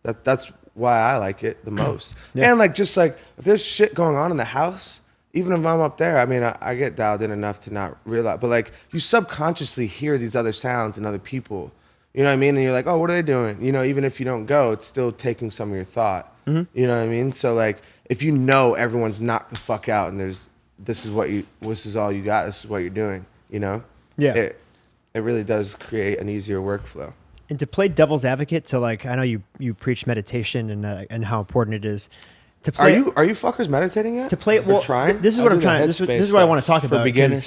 S1: that's why I like it the most.
S2: Yeah.
S1: And like just like if there's shit going on in the house, even if I'm up there, I mean I get dialed in enough to not realize, but like you subconsciously hear these other sounds and other people. You know what I mean? And you're like, oh, what are they doing? You know, even if you don't go, it's still taking some of your thought. You know what I mean? So like if you know everyone's knocked the fuck out and this is all you got, this is what you're doing, you know?
S2: Yeah.
S1: It really does create an easier workflow.
S2: And to play devil's advocate, to like, I know you preach meditation and how important it is. To
S1: Are
S2: play,
S1: you fuckers meditating yet?
S2: to play?
S1: Or
S2: Well,
S1: trying?
S2: this is
S4: I
S2: what
S4: do
S2: I'm
S4: the
S2: trying. This
S4: Headspace
S2: is what I want to
S4: stuff
S2: talk
S4: for
S2: about. 'cause
S4: beginners.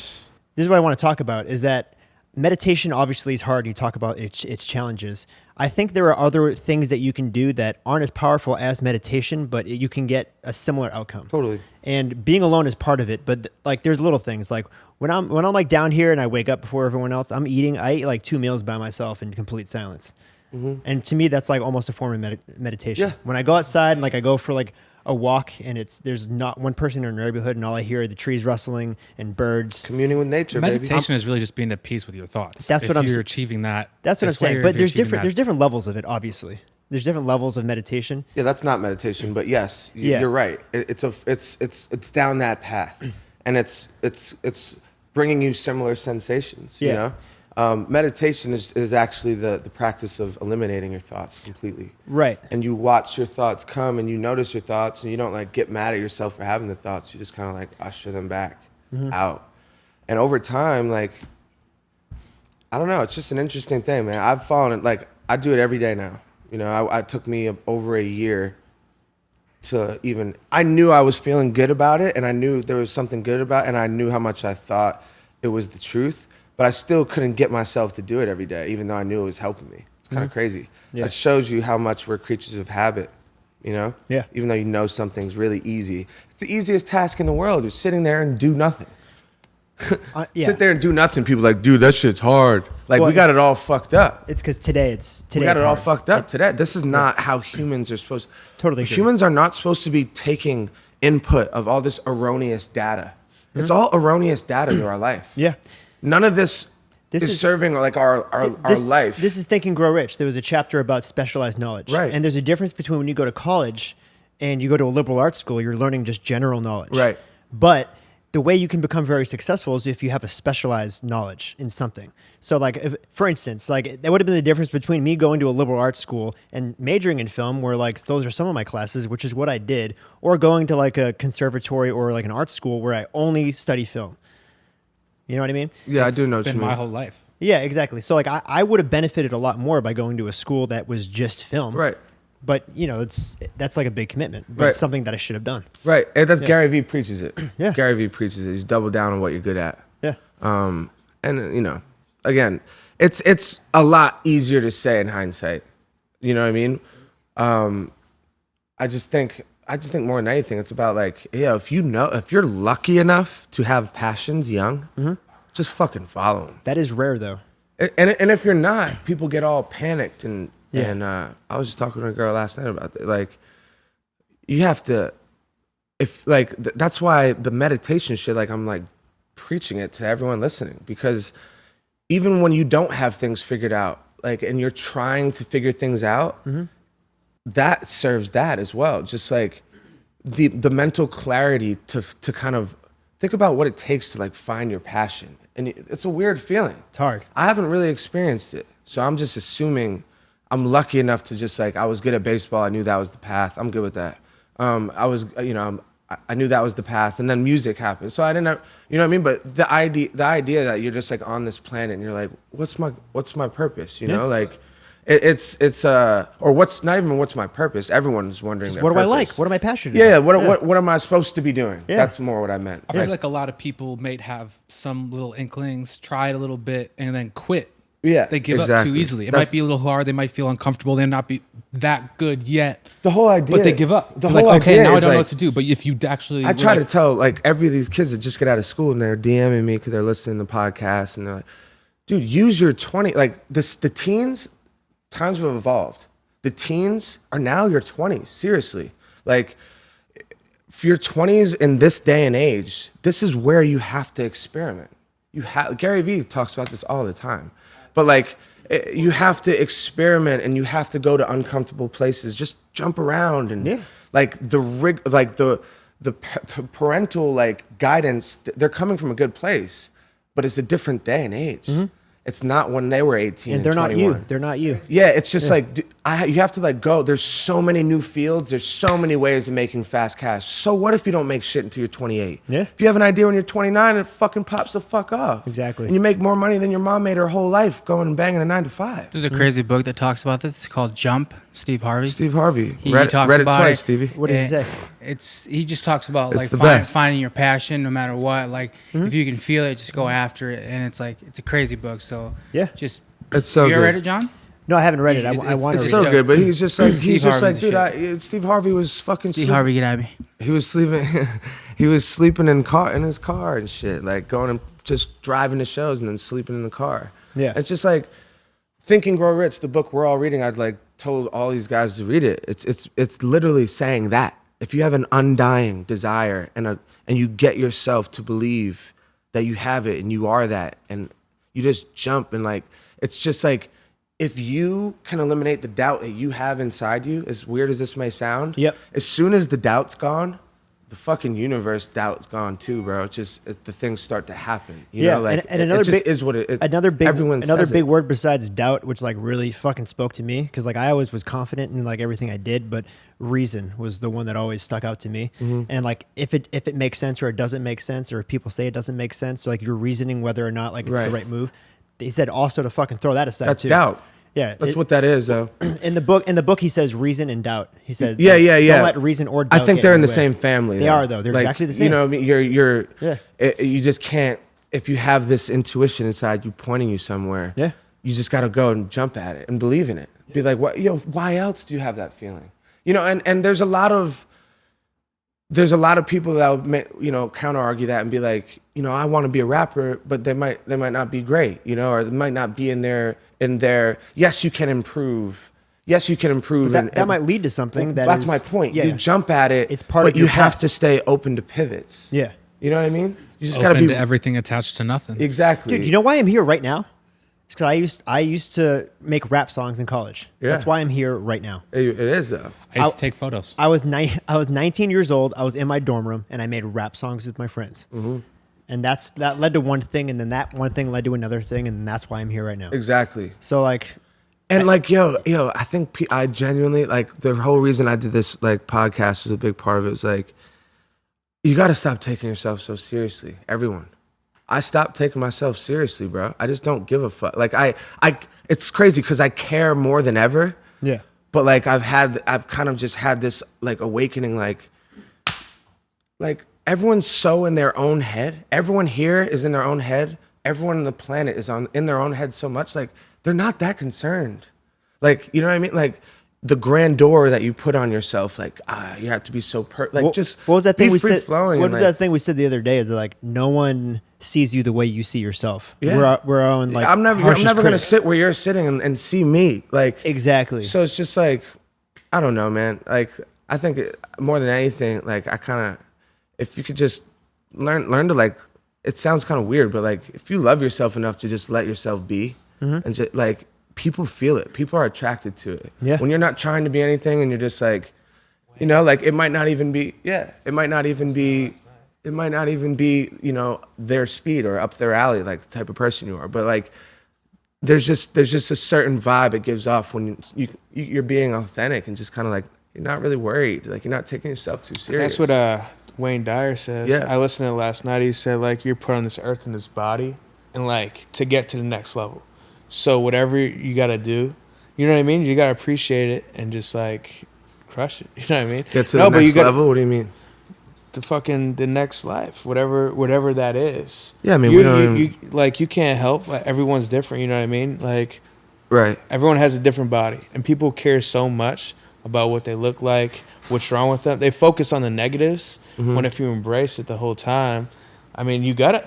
S2: This is what I want to talk about. Is that meditation obviously is hard. You talk about its challenges. I think there are other things that you can do that aren't as powerful as meditation, but you can get a similar outcome.
S1: Totally.
S2: And being alone is part of it, but like there's little things like when I'm like down here and I wake up before everyone else, I eat like 2 meals by myself in complete silence. And to me, that's like almost a form of meditation.
S1: Yeah.
S2: When I go outside and like I go for like a walk and there's not one person in our neighborhood and all I hear are the trees rustling and birds.
S1: Communing with nature, baby.
S3: Meditation is really just being at peace with your thoughts.
S2: That's
S3: if
S2: what I'm
S3: you're
S2: s-
S3: achieving that.
S2: That's what
S3: I
S2: I'm saying.
S3: swear
S2: But
S3: if you're
S2: there's
S3: achieving
S2: different levels of it. Obviously, there's different levels of meditation.
S1: Yeah, that's not meditation, but yes,
S2: Yeah.
S1: you're right. It's down that path, and it's bringing you similar sensations. You
S2: Yeah.
S1: know, meditation is actually the practice of eliminating your thoughts completely.
S2: Right.
S1: And you watch your thoughts come, and you notice your thoughts, and you don't like get mad at yourself for having the thoughts. You just kind of like usher them back out, and over time, like I don't know, it's just an interesting thing, man. I've fallen like I do it every day now. You know, it took me over a year to even, I knew I was feeling good about it and I knew there was something good about it and I knew how much I thought it was the truth, but I still couldn't get myself to do it every day, even though I knew it was helping me. It's kind of crazy.
S2: Yeah.
S1: That shows you how much we're creatures of habit, you know?
S2: Yeah.
S1: Even though you know something's really easy. It's the easiest task in the world, just sitting there and do nothing.
S2: Yeah.
S1: Sit there and do nothing. People are like, dude, that shit's hard. Like,
S2: Well,
S1: we got
S2: it's-
S1: it all fucked up.
S2: It's because today
S1: We got
S2: it's
S1: it all
S2: hard.
S1: fucked up today. This is not how humans are supposed.
S2: Totally agree.
S1: Humans are not supposed to be taking input of all this erroneous data. It's all erroneous data to our life.
S2: Yeah.
S1: None of this,
S2: This
S1: is
S2: is-
S1: serving like our life.
S2: This is Think and Grow Rich. There was a chapter about specialized knowledge.
S1: Right.
S2: And there's a difference between when you go to college and you go to a liberal arts school, you're learning just general knowledge.
S1: Right.
S2: But the way you can become very successful is if you have a specialized knowledge in something. So like, for instance, like that would have been the difference between me going to a liberal arts school and majoring in film, where like those are some of my classes, which is what I did, or going to like a conservatory or like an art school where I only study film. You know what I mean?
S1: yeah, I do know what you
S3: Been
S1: mean.
S3: my whole life.
S2: Yeah, exactly. So like I would have benefited a lot more by going to a school that was just film.
S1: Right.
S2: But you know, that's like a big commitment. But
S1: Right.
S2: it's something that I should have done.
S1: Right. And that's Gary Vee preaches it.
S2: Yeah.
S1: Gary Vee preaches it. He's double down on what you're good at.
S2: Yeah.
S1: And you know, again, it's a lot easier to say in hindsight. You know what I mean? I just think I just think more than anything, it's about like, yeah, if you're lucky enough to have passions young, just fucking follow them.
S2: That is rare though.
S1: And if you're not, people get all panicked and
S2: Yeah.
S1: I was just talking to a girl last night about that. Like, you have to, if like that's why the meditation shit, like I'm like preaching it to everyone listening, because even when you don't have things figured out, like, and you're trying to figure things out, that serves that as well. Just like the mental clarity to kind of think about what it takes to like find your passion. And it's a weird feeling.
S2: It's hard.
S1: I haven't really experienced it. So I'm just assuming I'm lucky enough to just like, I was good at baseball. I knew that was the path. I'm good with that. I was, I knew that was the path, and then music happened. So I didn't have, you know what I mean? But the idea that you're just like on this planet and you're like, what's my purpose? You know, like it's or what's not even what's my purpose. Everyone's wondering.
S2: What do I like? What am I passionate
S1: Yeah.
S2: about?
S1: What am I supposed to be doing?
S2: Yeah.
S1: That's more what I meant.
S3: I feel like a lot of people may have some little inklings, try it a little bit, and then quit.
S1: Yeah,
S3: They give up
S1: exactly.
S3: too easily. It
S1: That's-
S3: might be a little hard. They might feel uncomfortable. They not be that good yet.
S1: The whole idea.
S3: But they give up.
S1: The
S3: They're
S1: whole
S3: like, okay,
S1: idea
S3: now I
S1: is
S3: don't know
S1: like-
S3: what to do. But if you actually,
S1: I try to tell like every of these kids that just get out of school and they're DMing me because they're listening to the podcast and they're like, dude, use your 20, like this, the teens, times have evolved. The teens are now your 20s, seriously. Like for your 20s in this day and age, this is where you have to experiment. Gary Vee talks about this all the time, but like, you have to experiment and you have to go to uncomfortable places. Just jump around and like the parental like guidance. They're coming from a good place, but it's a different day and age. It's not when they were 18
S2: And they're not
S1: 21.
S2: you. They're not you.
S1: Yeah, it's just like you have to like go. There's so many new fields. There's so many ways of making fast cash. So what if you don't make shit until you're 28?
S2: Yeah.
S1: If you have an idea when you're 29, it fucking pops the fuck off.
S2: Exactly.
S1: And you make more money than your mom made her whole life going and banging a 9 to 5.
S6: There's a crazy book that talks about this. It's called Jump. Steve Harvey.
S1: Steve Harvey.
S6: He
S1: read
S6: talks
S1: it
S6: about
S1: twice,
S6: it.
S1: Stevie.
S2: What does he
S6: Eh,
S2: say?
S6: He just talks about
S1: It's
S6: like
S1: the best.
S6: finding your passion no matter what. Like if you can feel it, just go after it. And it's like it's a crazy book. So
S2: Yeah.
S6: just
S1: It's so
S6: you
S1: good.
S6: read it, John?
S2: No, I haven't read it. I
S6: It's-
S2: want to
S1: It's
S2: read
S1: so
S2: it.
S1: good, but he's just like
S6: Steve Harvey's the
S1: Steve Harvey was fucking
S6: Steve
S1: sleeping.
S6: Harvey, get at me.
S1: He was sleeping. He was sleeping in his car and shit, like going and just driving to shows and then sleeping in the car.
S2: Yeah.
S1: It's just like Think and Grow Rich, the book we're all reading. I'd like told all these guys to read it. It's literally saying that if you have an undying desire and you get yourself to believe that you have it and you are that, and you just jump and like, it's just like, if you can eliminate the doubt that you have inside you, as weird as this may sound,
S2: Yep.
S1: as soon as the doubt's gone, the fucking universe doubt's gone too, bro. It's just the things start to happen. You know, like
S2: and another
S1: it just
S2: big,
S1: is what it.
S2: Another big,
S1: everyone
S2: another
S1: says
S2: big
S1: it.
S2: word besides doubt, which like really fucking spoke to me, because like I always was confident in like everything I did, but reason was the one that always stuck out to me.
S1: Mm-hmm.
S2: And like if it makes sense or it doesn't make sense, or if people say it doesn't make sense, so like you're reasoning whether or not like it's the
S1: Right.
S2: right move. He said also to fucking throw that aside
S1: That's
S2: too.
S1: doubt.
S2: Yeah,
S1: That's what that is, though.
S2: in the book he says reason and doubt. He said
S1: Yeah, yeah, yeah.
S2: Don't let reason or doubt.
S1: I think
S2: get
S1: they're in
S2: your
S1: the
S2: way.
S1: same family.
S2: They are though. They're
S1: Like,
S2: exactly the same.
S1: You know, what I mean, you're
S2: Yeah.
S1: You just can't. If you have this intuition inside you pointing you somewhere,
S2: Yeah.
S1: you just got to go and jump at it and believe in it. Be like, what? Yo, why else do you have that feeling? You know, and there's a lot of people that would, counter argue that and be like, I want to be a rapper, but they might not be great, or they might not be in their. Yes, you can improve. Yes, you can improve.
S2: That might lead to something.
S1: That's my point.
S2: Yeah.
S1: You jump at it.
S2: It's part
S1: but
S2: of
S1: you
S2: your
S1: have
S2: path.
S1: to stay open to pivots.
S2: Yeah.
S1: You know what I mean? You just got to
S3: Open
S1: be
S3: to everything attached to nothing.
S1: exactly.
S2: Dude, you know why I'm here right now? It's because I used to make rap songs in college.
S1: Yeah.
S2: That's why I'm here right now.
S1: It is though.
S3: I used to take photos.
S2: I was 19 years old. I was in my dorm room and I made rap songs with my friends. Mm-hmm. And that led to one thing, and then that one thing led to another thing, and that's why I'm here right now.
S1: Exactly.
S2: So like,
S1: And like, yo, I think I genuinely like the whole reason I did this like podcast was a big part of it. Was like, you got to stop taking yourself so seriously. Everyone, I stopped taking myself seriously, bro. I just don't give a fuck. Like it's crazy because I care more than ever.
S2: yeah,
S1: But like I've kind of just had this like awakening, like everyone's so in their own head. Everyone here is in their own head. Everyone on the planet is in their own head so much. Like they're not that concerned. Like, you know what I mean? Like the grandeur that you put on yourself, like you have to be so just
S2: what was that thing
S1: be
S2: we
S1: free
S2: said?
S1: flowing.
S2: What
S1: and,
S2: was that thing we said the other day? Is like no one sees you the way you see yourself.
S1: Yeah.
S2: We're our own like
S1: I'm never
S2: harshest
S1: gonna
S2: critics.
S1: sit where you're sitting and see me like
S2: Exactly.
S1: So it's just like I don't know, man. Like I think more than anything, like I kind of if you could just learn to like. It sounds kind of weird, but like if you love yourself enough to just let yourself be, and just like people feel it. People are attracted to it.
S2: Yeah.
S1: When you're not trying to be anything and you're just like, you know, like it might not even be, it might not even be, their speed or up their alley, like the type of person you are. But like, there's just a certain vibe it gives off when you're being authentic and just kind of like, you're not really worried. Like you're not taking yourself too serious.
S4: That's what Wayne Dyer says.
S1: Yeah.
S4: I listened to it last night. He said, like, you're put on this earth in this body and, like, to get to the next level. So whatever you got to do, you know what I mean? You got to appreciate it and just, like, crush it. You know what I mean?
S1: Get to the next level? What do you mean?
S4: The next life, whatever that is.
S1: Yeah, I mean,
S4: you can't help. Like, everyone's different, you know what I mean? Like,
S1: right.
S4: Everyone has a different body. And people care so much about what they look like, what's wrong with them. They focus on the negatives when if you embrace it the whole time, I mean, you can't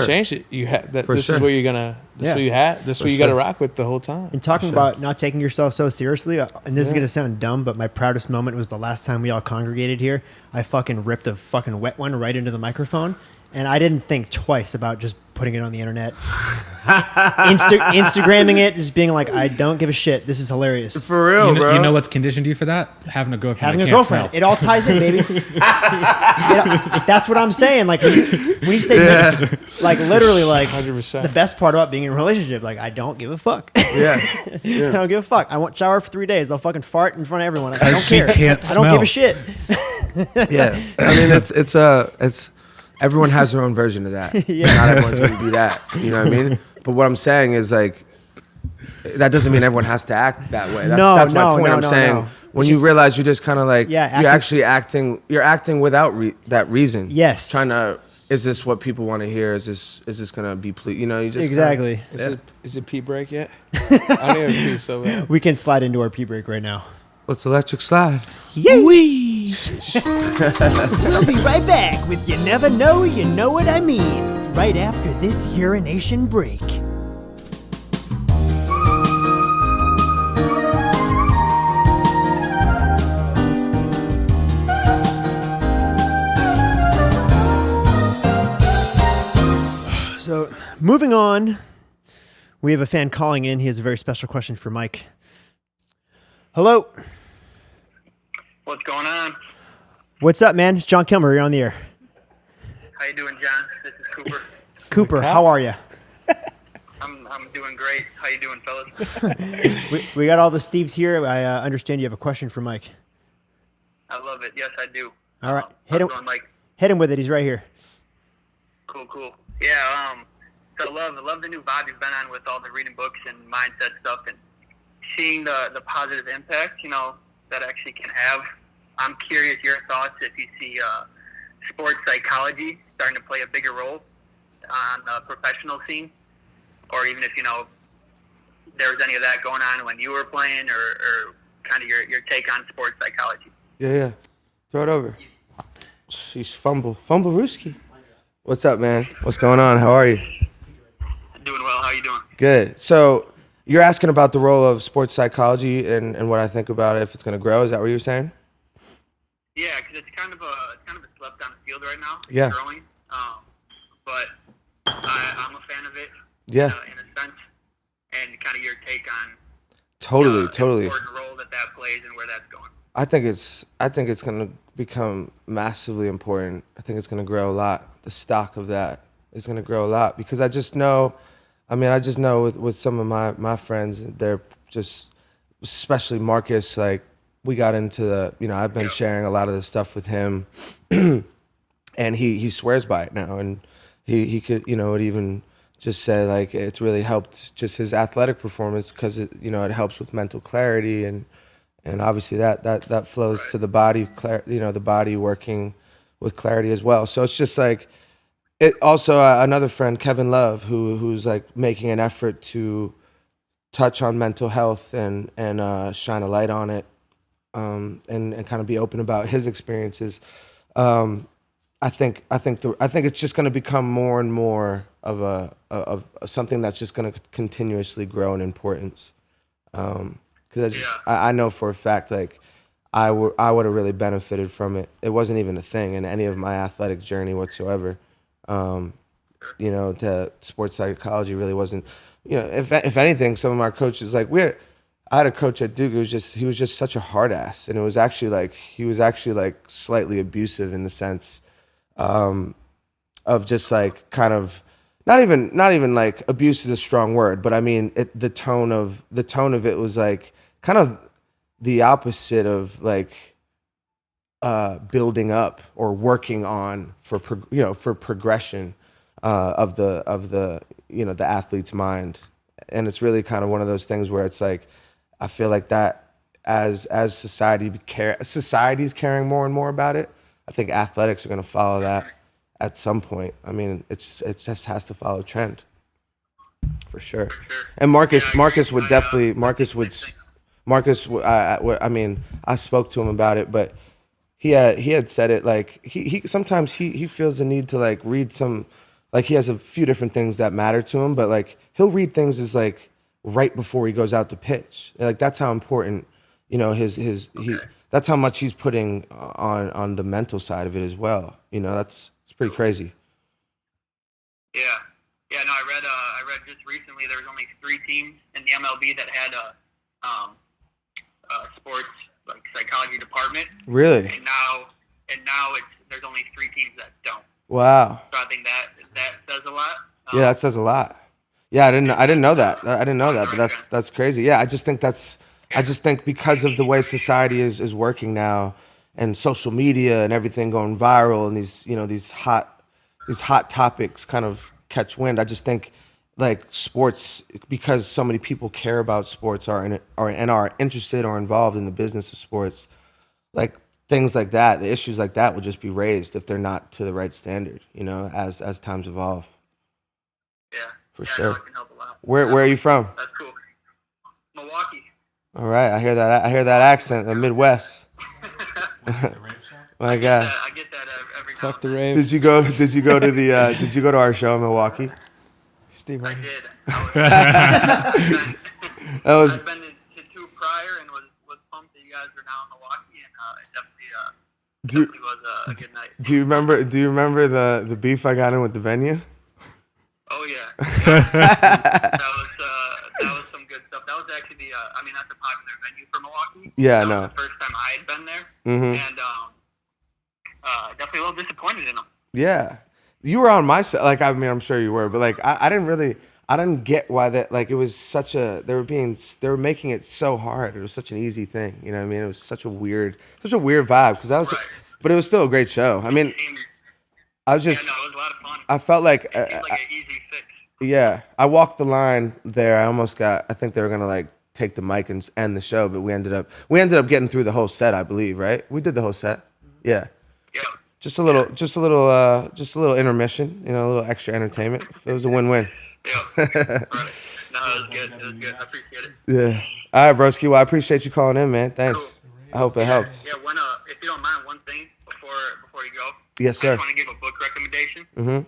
S4: change it. You have that. This is what you're gonna. This is what you have. This is what you got to rock with the whole time.
S2: And talking about not taking yourself so seriously, and this is gonna sound dumb, but my proudest moment was the last time we all congregated here. I fucking ripped a fucking wet one right into the microphone, and I didn't think twice about just putting it on the internet. Instagramming it, just being like, I don't give a shit. This is hilarious.
S1: For real, bro.
S3: You know what's conditioned you for that? Having a girlfriend.
S2: Having
S3: that
S2: a
S3: can't
S2: girlfriend.
S3: smell.
S2: It all ties in, baby. That's what I'm saying. Like when you say, like literally, like
S4: 100%.
S2: the best part about being in a relationship, like I don't give a fuck.
S1: Yeah.
S2: I don't give a fuck. I won't shower for 3 days. I'll fucking fart in front of everyone. Like, I don't
S3: She
S2: care.
S3: can't
S2: I don't give a
S3: smell.
S2: shit.
S1: Yeah. I mean, it's everyone has their own version of that. Not everyone's going to be that. You know what I mean? But what I'm saying is like, that doesn't mean everyone has to act that way. That's my point. I'm saying when you realize you're just kind of like, you're actually acting without that reason.
S2: Yes.
S1: Trying to, is this what people want to hear? Is this going to be, you know, you just
S2: Exactly.
S4: Is it pee break yet? I need to pee so bad.
S2: We can slide into our pee break right now.
S1: Let's electric slide.
S2: Yay! I'll be right back with You Never Know, You Know What I Mean, right after this urination break. So, moving on, we have a fan calling in. He has a very special question for Mike. Hello.
S7: What's going on?
S2: What's up, man? It's John Kilmer. You're on the air.
S7: How you doing, John? This is Cooper.
S2: Cooper, how are you?
S7: I'm doing great. How you doing, fellas?
S2: We got all the Steves here. I understand you have a question for Mike.
S7: I love it. Yes, I do.
S2: All right.
S7: How's it going, Mike?
S2: Hit him with it. He's right here.
S7: Cool. Yeah, so I love the new vibe you've been on with all the reading books and mindset stuff and seeing the positive impact, you know, that actually can have. I'm curious your thoughts if you see sports psychology starting to play a bigger role on the professional scene, or even if, you know, there was any of that going on when you were playing, or kind of your take on sports psychology.
S1: Yeah. Throw it over. She's Fumble-rooski. What's up, man? What's going on? How are you?
S7: Doing well. How you doing?
S1: Good. So you're asking about the role of sports psychology and what I think about it, if it's going to grow. Is that what you're saying?
S7: Yeah, because it's kind of a slept on field right now. It's
S1: Yeah.
S7: growing. But I'm a fan of it.
S1: Yeah.
S7: In a sense, and kind of your take on
S1: Totally.
S7: the important role that plays and where that's going.
S1: I think it's going to become massively important. I think it's going to grow a lot. The stock of that is going to grow a lot because I just know with some of my friends, they're just, especially Marcus, like we got into I've been sharing a lot of the stuff with him and he swears by it now. And he could, would even just say like, it's really helped just his athletic performance because it helps with mental clarity and obviously that flows to the body, the body working with clarity as well. So it's just like, it also another friend, Kevin Love, who's like making an effort to touch on mental health and shine a light on it, and kind of be open about his experiences. I think it's just going to become more and more of something that's just going to continuously grow in importance. Because I know for a fact, like I would have really benefited from it. It wasn't even a thing in any of my athletic journey whatsoever. To sports psychology really wasn't. If anything, some of our coaches, like I had a coach at Duke. He was just such a hard ass, and it was actually like he was actually like slightly abusive in the sense of just like kind of not even like abuse is a strong word, but I mean the tone of it was like kind of the opposite of like building up or working on for progression of the the athlete's mind. And it's really kind of one of those things where it's like I feel like that as society's caring more and more about it, I think athletics are going to follow that at some point. I mean, it just has to follow a trend for sure. And Marcus I mean, I spoke to him about it, but he had said it like he sometimes he feels the need to like read some, like he has a few different things that matter to him, but like he'll read things as like right before he goes out to pitch. Like that's how important, that's how much he's putting on the mental side of it as well. It's pretty crazy.
S7: Yeah. No, I read just recently there was only 3 teams in the MLB that had a sports like psychology department.
S1: Really?
S7: And now there's only 3 teams that don't.
S1: Wow.
S7: So I think that says a lot.
S1: Yeah, that says a lot. Yeah, I didn't know that. I didn't know that, but that's crazy. Yeah, I just think because of the way society is working now, and social media and everything going viral, and these hot topics kind of catch wind. I just think like sports, because so many people care about sports and are interested or involved in the business of sports, like things like that, the issues like that will just be raised if they're not to the right standard, as times evolve.
S7: Yeah.
S1: For
S7: I
S1: sure.
S7: know it can help a lot.
S1: Where are you from?
S7: That's cool. Milwaukee.
S1: All right, I hear that accent, the Midwest. My God.
S7: I get that every
S4: Fuck the
S7: time.
S4: rave.
S1: Did you go to our show in Milwaukee?
S4: Steve,
S7: I
S4: right?
S7: did.
S1: I've
S7: been to 2 prior and was pumped that you guys are now in Milwaukee, and it definitely was a good night.
S1: Do you remember the beef I got in with the venue?
S7: Oh yeah. that was some good stuff. That was actually that's a popular venue for Milwaukee.
S1: Yeah,
S7: that
S1: no.
S7: was the first time I had been there,
S1: Mm-hmm.
S7: and definitely a little disappointed in them.
S1: Yeah, you were on my side. Like, I mean, I'm sure you were, but like, I didn't get why that. Like, it was such a. They were making it so hard. It was such an easy thing. You know what I mean? It was such a weird vibe because
S7: Right.
S1: but it was still a great show. I mean, I was just.
S7: it was a lot of fun.
S1: I felt like.
S7: It seemed like an easy fix.
S1: Yeah, I walked the line there. I think they were gonna like take the mic and end the show, but we ended up getting through the whole set. I believe, right? We did the whole set. Yeah.
S7: Yeah.
S1: Just a little intermission, a little extra entertainment. It was a win-win.
S7: Yeah. Right. No, it was good. It was good. I appreciate it.
S1: Yeah. All right, broski. Well, I appreciate you calling in, man. Thanks.
S7: Cool.
S1: I hope it helped.
S7: Yeah. If you don't mind, one thing before you go.
S1: Yes, sir.
S7: I just want to give a book recommendation.
S1: Mm-hmm.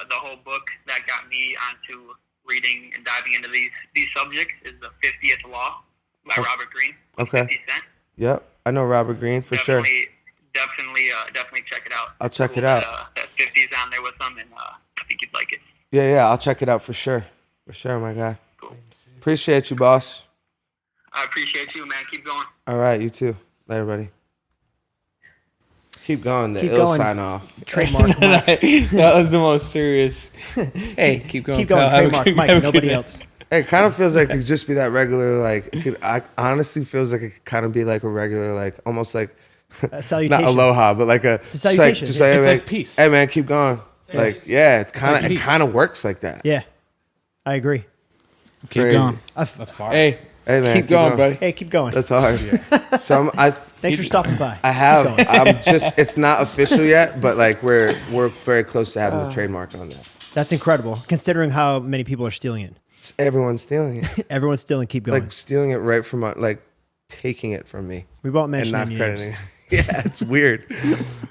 S7: The whole book that got me onto reading and diving into these subjects is The 50th Law by Robert Greene.
S1: Okay.
S7: 50 Cent.
S1: Yep. I know Robert Greene for sure.
S7: Definitely check it out.
S1: I'll check it out.
S7: That 50's on there with them, and I think you'd like it.
S1: Yeah. I'll check it out for sure. For sure, my guy.
S7: Cool.
S1: Appreciate you, boss.
S7: I appreciate you, man. Keep going.
S1: All right, you too. Later, buddy. Keep going.
S2: Keep
S1: Ill
S2: going.
S1: sign off.
S2: Trademark Mike.
S4: That was the most serious. Hey, keep going.
S2: Keep going.
S4: pal.
S2: Trademark Mike. Nobody else.
S1: It kind of feels like it could just be that regular, like, I honestly feels like it could kind of be like a regular, like, almost like,
S2: A salutation.
S1: not aloha, but like
S2: It's a salutation.
S1: Just like,
S4: It's
S1: hey,
S4: like peace.
S1: Hey, man, keep going. Like, yeah, it
S4: peace.
S1: kind of works like that.
S2: Yeah, I agree.
S3: Keep
S1: Crazy.
S3: going.
S2: I've-
S3: That's far.
S4: Hey,
S1: Hey, man,
S4: keep going, buddy.
S2: Hey, keep going.
S1: That's hard. So
S2: Thanks for stopping by.
S1: it's not official yet, but like we're very close to having the trademark on that.
S2: That's incredible, considering how many people are stealing it.
S1: Everyone's stealing it.
S2: Everyone's stealing. Keep going.
S1: Like stealing it right from my, like taking it from me
S2: We won't
S1: and
S2: mention
S1: not
S2: any
S1: crediting.
S2: names.
S1: Yeah, it's weird.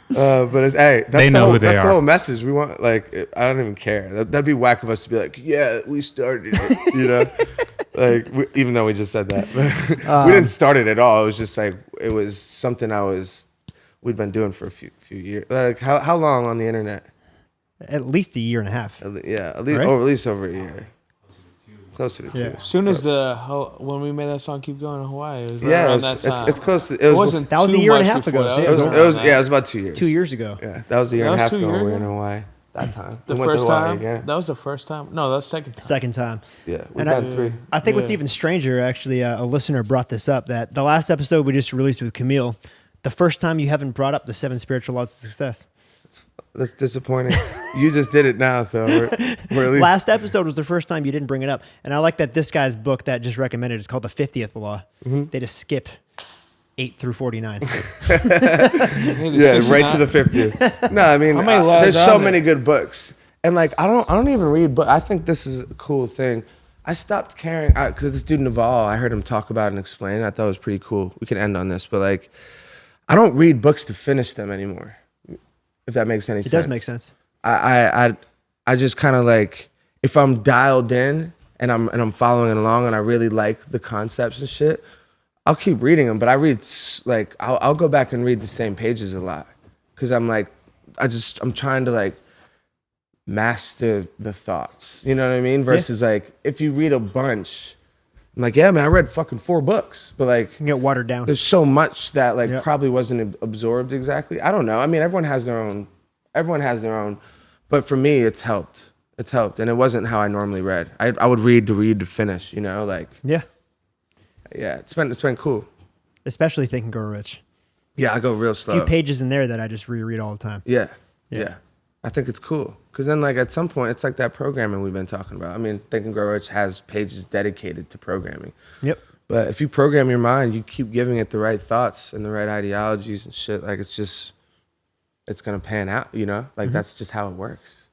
S1: But it's, hey, that's
S3: They
S1: the
S3: know
S1: whole,
S3: who they
S1: that's the
S3: are.
S1: whole message. We want like I don't even care. That'd be whack of us to be like, yeah, we started it. You know, like even though we just said that, we didn't start it at all. It was just like it was something we'd been doing for a few years. Like how long on the internet?
S2: At least a year and a half.
S1: Yeah, at least
S2: Right?
S1: at least over a year. Closer to 2.
S2: Yeah.
S4: As soon as when we made that song "Keep Going" in Hawaii, it was right
S1: Yeah,
S4: around that time.
S1: it's close. To,
S4: It wasn't.
S2: That was a
S4: too
S2: year and a
S4: much
S2: half
S4: before
S2: ago,
S4: that.
S2: so
S1: It was,
S4: around
S1: it was
S4: that.
S1: yeah, it was about 2 years.
S2: 2 years ago.
S1: Yeah, that was a year
S4: That
S1: and a
S4: was
S1: half
S4: 2
S1: ago.
S4: years
S1: We were in
S4: ago?
S1: Hawaii that time.
S4: The
S1: We went to
S4: first
S1: Hawaii
S4: time.
S1: again.
S4: That was the first time. No, that was the second time.
S2: Second time.
S1: Yeah, we've
S2: And
S1: done 3.
S2: I think what's
S4: Yeah.
S2: even stranger, actually, a listener brought this up, that the last episode we just released with Camille, the first time you haven't brought up the 7 spiritual laws of success.
S1: That's disappointing. You just did it now, though. We're at least
S2: Last episode was the first time you didn't bring it up. And I like that this guy's book that just recommended is called The 50th Law. They just skip 8 through 49.
S1: yeah, right to the 50th. No, I mean,
S4: How many laws
S1: there's
S4: are
S1: so
S4: there?
S1: many good books, and like I don't even read. But I think this is a cool thing. I stopped caring because this dude Naval, I heard him talk about it and explain it. I thought it was pretty cool. We can end on this, but like, I don't read books to finish them anymore. If that makes any sense.
S2: It does make sense.
S1: I just kind of like if I'm dialed in and I'm following it along and I really like the concepts and shit, I'll keep reading them. But I read like I'll go back and read the same pages a lot because I'm like I'm trying to like master the thoughts. You know what I mean? Versus like if you read a bunch, I'm like, yeah, man, I read fucking 4 books, but like
S2: You can get watered down.
S1: there's so much that like
S2: Yep.
S1: probably wasn't absorbed exactly. I don't know. I mean, everyone has their own, but for me, it's helped. It's helped. And it wasn't how I normally read. I would read to finish, you know, like,
S2: Yeah.
S1: yeah, it's been cool.
S2: Especially Think and Grow Rich.
S1: Yeah, I go real
S2: A
S1: slow.
S2: few pages in there that I just reread all the time.
S1: Yeah.
S2: Yeah.
S1: Yeah. I think it's cool. Cause then like at some point, it's like that programming we've been talking about. I mean, Think and Grow Rich has pages dedicated to programming.
S2: Yep.
S1: But if you program your mind, you keep giving it the right thoughts and the right ideologies and shit, like it's gonna pan out, you know? Like that's just how it works.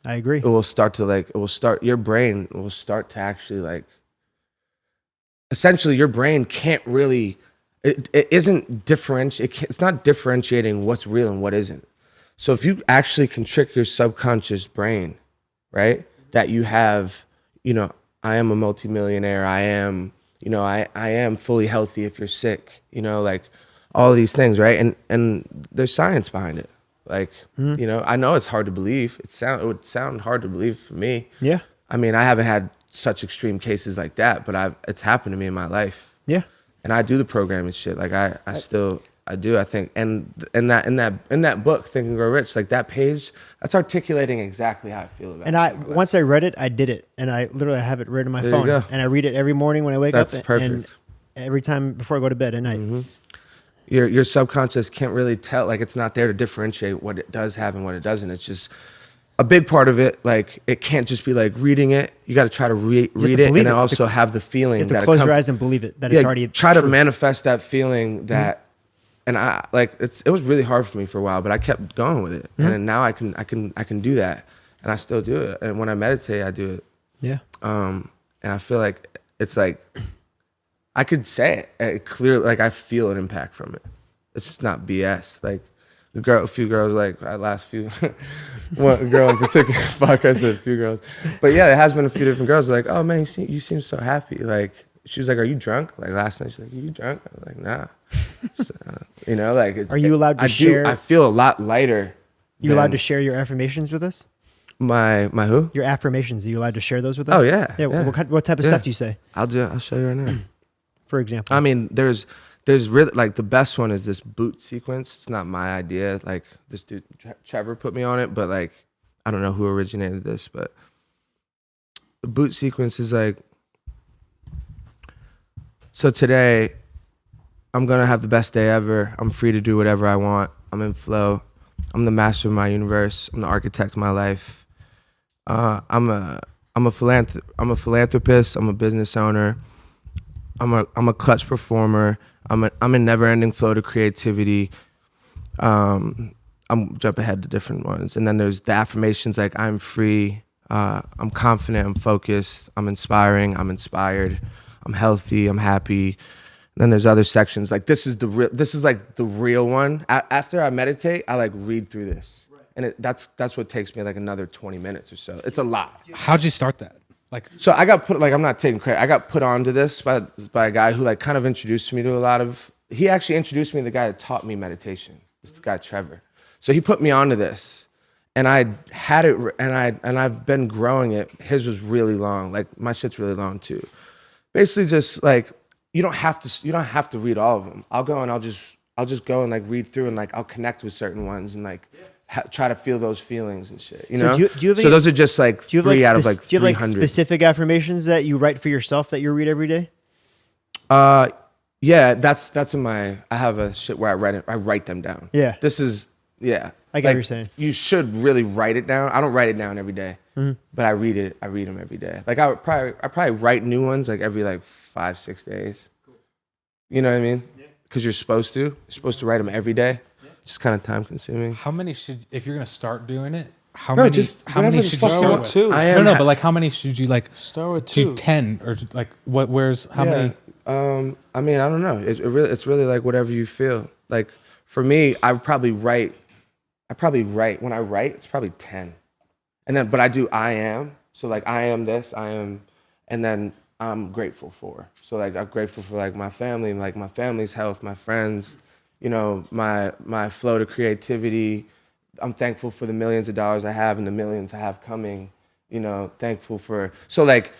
S2: I agree.
S1: Your brain will start to actually like, essentially your brain can't really, it isn't it's not differentiating what's real and what isn't. So if you actually can trick your subconscious brain, right? That you have, you know, I am a multimillionaire. I am, you know, I am fully healthy if you're sick, you know, like all these things, right? And there's science behind it. Like, you know, I know it's hard to believe. It would sound hard to believe for me.
S2: Yeah.
S1: I mean, I haven't had such extreme cases like that, but it's happened to me in my life.
S2: Yeah.
S1: And I do the programming shit. Like I do, I think. And in that book, Think and Grow Rich, like that page, that's articulating exactly how I feel about it.
S2: And once I read it, I did it. And I literally have it written on my
S1: There you
S2: phone.
S1: go.
S2: And I read it every morning when I wake
S1: That's
S2: up.
S1: perfect.
S2: And every time before I go to bed at night.
S1: Your subconscious can't really tell, like it's not there to differentiate what it does have and what it doesn't. It's just a big part of it. Like it can't just be like reading it. You got to try to read it
S2: believe
S1: and
S2: it.
S1: also have the feeling
S2: You have to
S1: that
S2: close your eyes and believe it, that it's already
S1: try to
S2: true.
S1: manifest that feeling that, and I like it was really hard for me for a while, but I kept going with it, and then now I can do that, and I still do it. And when I meditate, I do it.
S2: Yeah.
S1: And I feel like it's like I could say it clearly, like I feel an impact from it. It's just not BS. Like a few girls, like one girl in particular, fuck, I said a few girls, but yeah, there has been a few different girls like, oh man, you seem so happy. Like she was like, are you drunk? Like last night, she's like, are you drunk? I was like, nah. So, you know, like,
S2: Are you allowed to
S1: I
S2: share?
S1: I feel a lot lighter.
S2: You allowed
S1: than
S2: to share your affirmations with us?
S1: my who?
S2: Your affirmations. Are you allowed to share those with us?
S1: Oh, yeah,
S2: Yeah.
S1: yeah.
S2: What type of
S1: Yeah.
S2: stuff do you say,
S1: I'll show you right now.
S2: for example?
S1: I mean, there's really like the best one is this boot sequence. It's not my idea. Like this dude Trevor put me on it, but like I don't know who originated this, but the boot sequence is like, so today I'm gonna have the best day ever. I'm free to do whatever I want. I'm in flow. I'm the master of my universe. I'm the architect of my life. I'm a philanthropist. I'm a business owner. I'm a clutch performer. I'm a never-ending flow to creativity. I'm jump ahead to different ones, and then there's the affirmations like I'm free. I'm confident, I'm focused, I'm inspiring, I'm inspired, I'm healthy, I'm happy. And then there's other sections like this is like the real one. After I meditate, I like read through this, and that's what takes me like another 20 minutes or so. It's a lot.
S3: How'd you start that? Like,
S1: So I got put, like, I'm not taking credit. I got put onto this by a guy who like kind of introduced me to a lot of. He actually introduced me to the guy that taught me meditation. This guy Trevor. So he put me onto this, and I had it, and I've been growing it. His was really long. Like my shit's really long too. Basically, just like you don't have to read all of them. I'll go and I'll just go and like read through and like I'll connect with certain ones and like try to feel those feelings and shit. You know.
S2: do you have
S1: so those are just like
S2: do you have
S1: three
S2: like
S1: out of like 300.
S2: do you have like specific affirmations that you write for yourself that you read every day?
S1: Yeah, that's in my. I have a shit where I write them down.
S2: Yeah.
S1: This is yeah.
S2: I get what you're saying.
S1: You should really write it down. I don't write it down every day, but I read it. I read them every day. Like I probably write new ones like every like 5-6 days. You know what I mean? Because you're supposed to. You're supposed to write them every day. It's kind of time consuming.
S3: how many should, if you're gonna start doing it, how
S1: Bro,
S3: many?
S1: just
S3: How many
S1: whatever the
S3: should you
S1: fuck you
S3: start
S1: want
S3: with?
S4: Two.
S1: I am.
S3: No, but like, how many should you like?
S4: Start with
S3: Do
S4: 2.
S3: 10 or like what? Where's how many?
S1: I mean, I don't know. It's really like whatever you feel. Like for me, I probably write when I write, it's probably 10. And then, but I do I am. So like I am this, I am, and then I'm grateful for. So like I'm grateful for like my family, like my family's health, my friends, you know, my flow to creativity. I'm thankful for the millions of dollars I have and the millions I have coming, you know, thankful for. So like,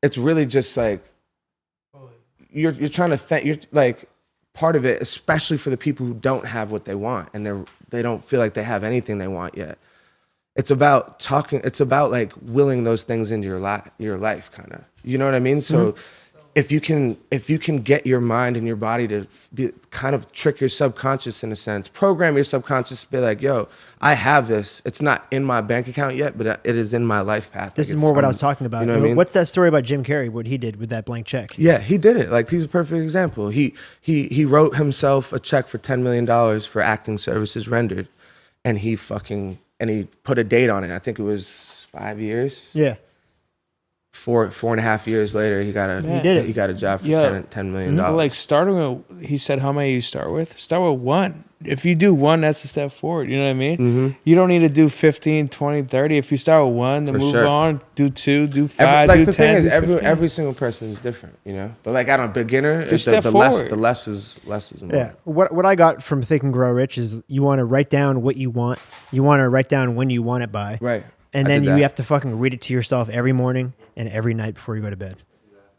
S1: it's really just like, you're trying to thank, you're like part of it, especially for the people who don't have what they want and they don't feel like they have anything they want yet. It's about talking, it's about like willing those things into your life kind of, you know what I mean? So if you can get your mind and your body to kind of trick your subconscious in a sense, program your subconscious to be like, yo, I have this. It's not in my bank account yet, but it is in my life path.
S2: This
S1: Like,
S2: is more what I was talking about.
S1: You know what I mean?
S2: What's that story about Jim Carrey? What he did with that blank check?
S1: Yeah, he did it. Like he's a perfect example. He wrote himself a check for $10 million for acting services rendered, and he put a date on it. I think it was 5 years.
S2: Yeah.
S1: 4.5 years later, he got a job for $10 million.
S4: Like starting with, he said, how many you start with? Start with 1. If you do 1, that's a step forward. You know what I mean?
S1: Mm-hmm.
S4: You don't need to do 15, 20, 30. If you start with 1, then
S1: For
S4: move
S1: sure.
S4: on, do 2, do 5,
S1: Like
S4: do
S1: the
S4: 10,
S1: thing is,
S4: do 15.
S1: every single person is different, you know. But like, I don't know, beginner,
S4: Just
S1: the
S4: step forward.
S1: less is more.
S2: Yeah. What I got from Think and Grow Rich is you want to write down what you want. You want to write down when you want it by.
S1: Right.
S2: And
S1: I
S2: then
S1: did
S2: you
S1: that.
S2: have to fucking read it to yourself every morning and every night before you go to bed.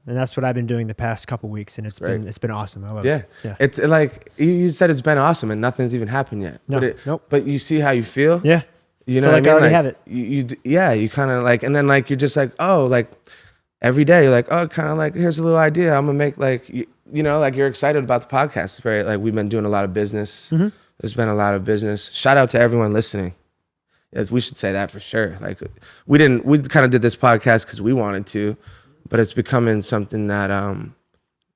S2: And that's what I've been doing the past couple weeks, and it's been awesome. I love it.
S1: Yeah. It's like you said, it's been awesome, and nothing's even happened yet.
S2: No, nope.
S1: But you see how you feel.
S2: Yeah.
S1: You know
S2: Feel
S1: what
S2: like I
S1: I mean?
S2: already have it.
S1: You kind of like, and then like you're just like, oh, like every day you're like, oh, kind of like here's a little idea. I'm gonna make like you know, like you're excited about the podcast. It's very like we've been doing a lot of business.
S2: Mm-hmm.
S1: There's been a lot of business. Shout out to everyone listening. Yes, we should say that for sure. Like we kind of did this podcast because we wanted to, but it's becoming something that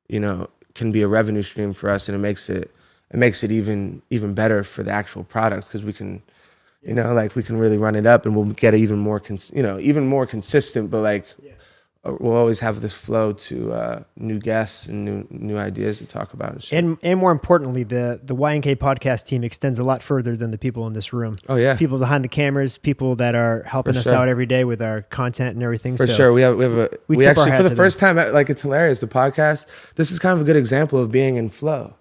S1: you know, can be a revenue stream for us, and it makes it even better for the actual products because we can, you know, like we can really run it up and we'll get even more consistent. But like we'll always have this flow to new guests and new ideas to talk about and shit.
S2: And more importantly, the YNK podcast team extends a lot further than the people in this room.
S1: Oh yeah,
S2: it's people behind the cameras, people that are helping
S1: For
S2: us
S1: sure.
S2: out every day with our content and everything.
S1: For
S2: So
S1: sure, we
S2: tip our
S1: actually
S2: hat
S1: for the
S2: to
S1: first time, like it's hilarious. The podcast, this is kind of a good example of being in flow.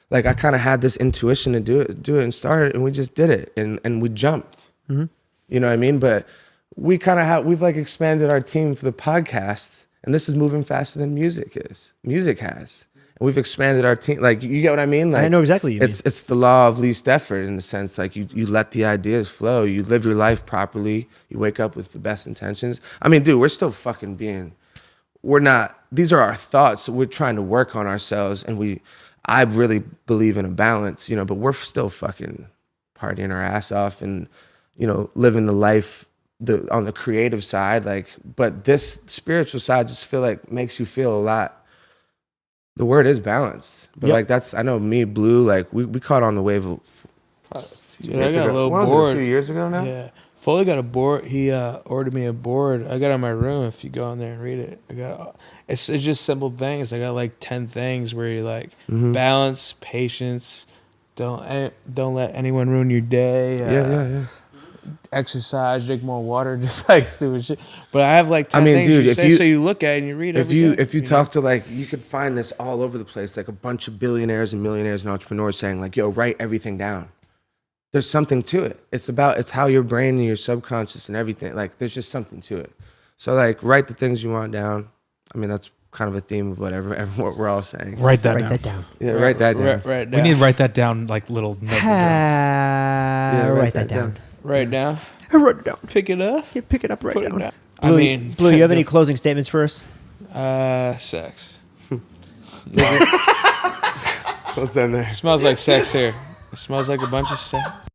S1: Like I kind of had this intuition to do it and start it, and we just did it, and we jumped.
S2: Mm-hmm.
S1: You know what I mean? But we've like expanded our team for the podcast, and this is moving faster than music has. And we've expanded our team. Like you get what I mean? Like
S2: I know exactly what you mean.
S1: It's the law of least effort in the sense like you let the ideas flow. You live your life properly. You wake up with the best intentions. I mean, dude, we're still fucking these are our thoughts. We're trying to work on ourselves, and I really believe in a balance, you know, but we're still fucking partying our ass off and, you know, living the life on the creative side. Like, but this spiritual side just feel like makes you feel a lot. The word is balanced, but like I know me, Blue, like we caught on the wave of
S4: Dude, I got a little
S1: what was it,
S4: bored.
S1: a few years ago now.
S4: Yeah. Foley got a board. He ordered me a board. I got it in my room. If you go in there and read it, it's just simple things. I got like 10 things where you like balance, patience, don't let anyone ruin your day.
S1: Yeah.
S4: Exercise, drink more water, just like stupid shit. But I have like 10
S1: I mean,
S4: things
S1: dude,
S4: you
S1: if
S4: say,
S1: you-
S4: so you look at it and you read it.
S1: If you talk to like, you could find this all over the place, like a bunch of billionaires and millionaires and entrepreneurs saying like, yo, write everything down. There's something to it. It's how your brain and your subconscious and everything, like there's just something to it. So like write the things you want down. I mean, that's kind of a theme of what we're all saying.
S3: Write that
S2: Write
S3: down.
S2: that down.
S1: Yeah, write that down.
S4: Right
S3: We
S4: down.
S3: need to write that down like little notes.
S2: Write that down.
S4: Right down.
S2: Write it down.
S4: Pick it up.
S2: Yeah, pick it up right
S4: Put it
S2: down.
S4: down.
S2: Blue,
S4: I mean,
S2: Blue, you have any closing statements for us?
S4: sex.
S1: Let's end there.
S4: Smells like sex here. It smells like a bunch of sex.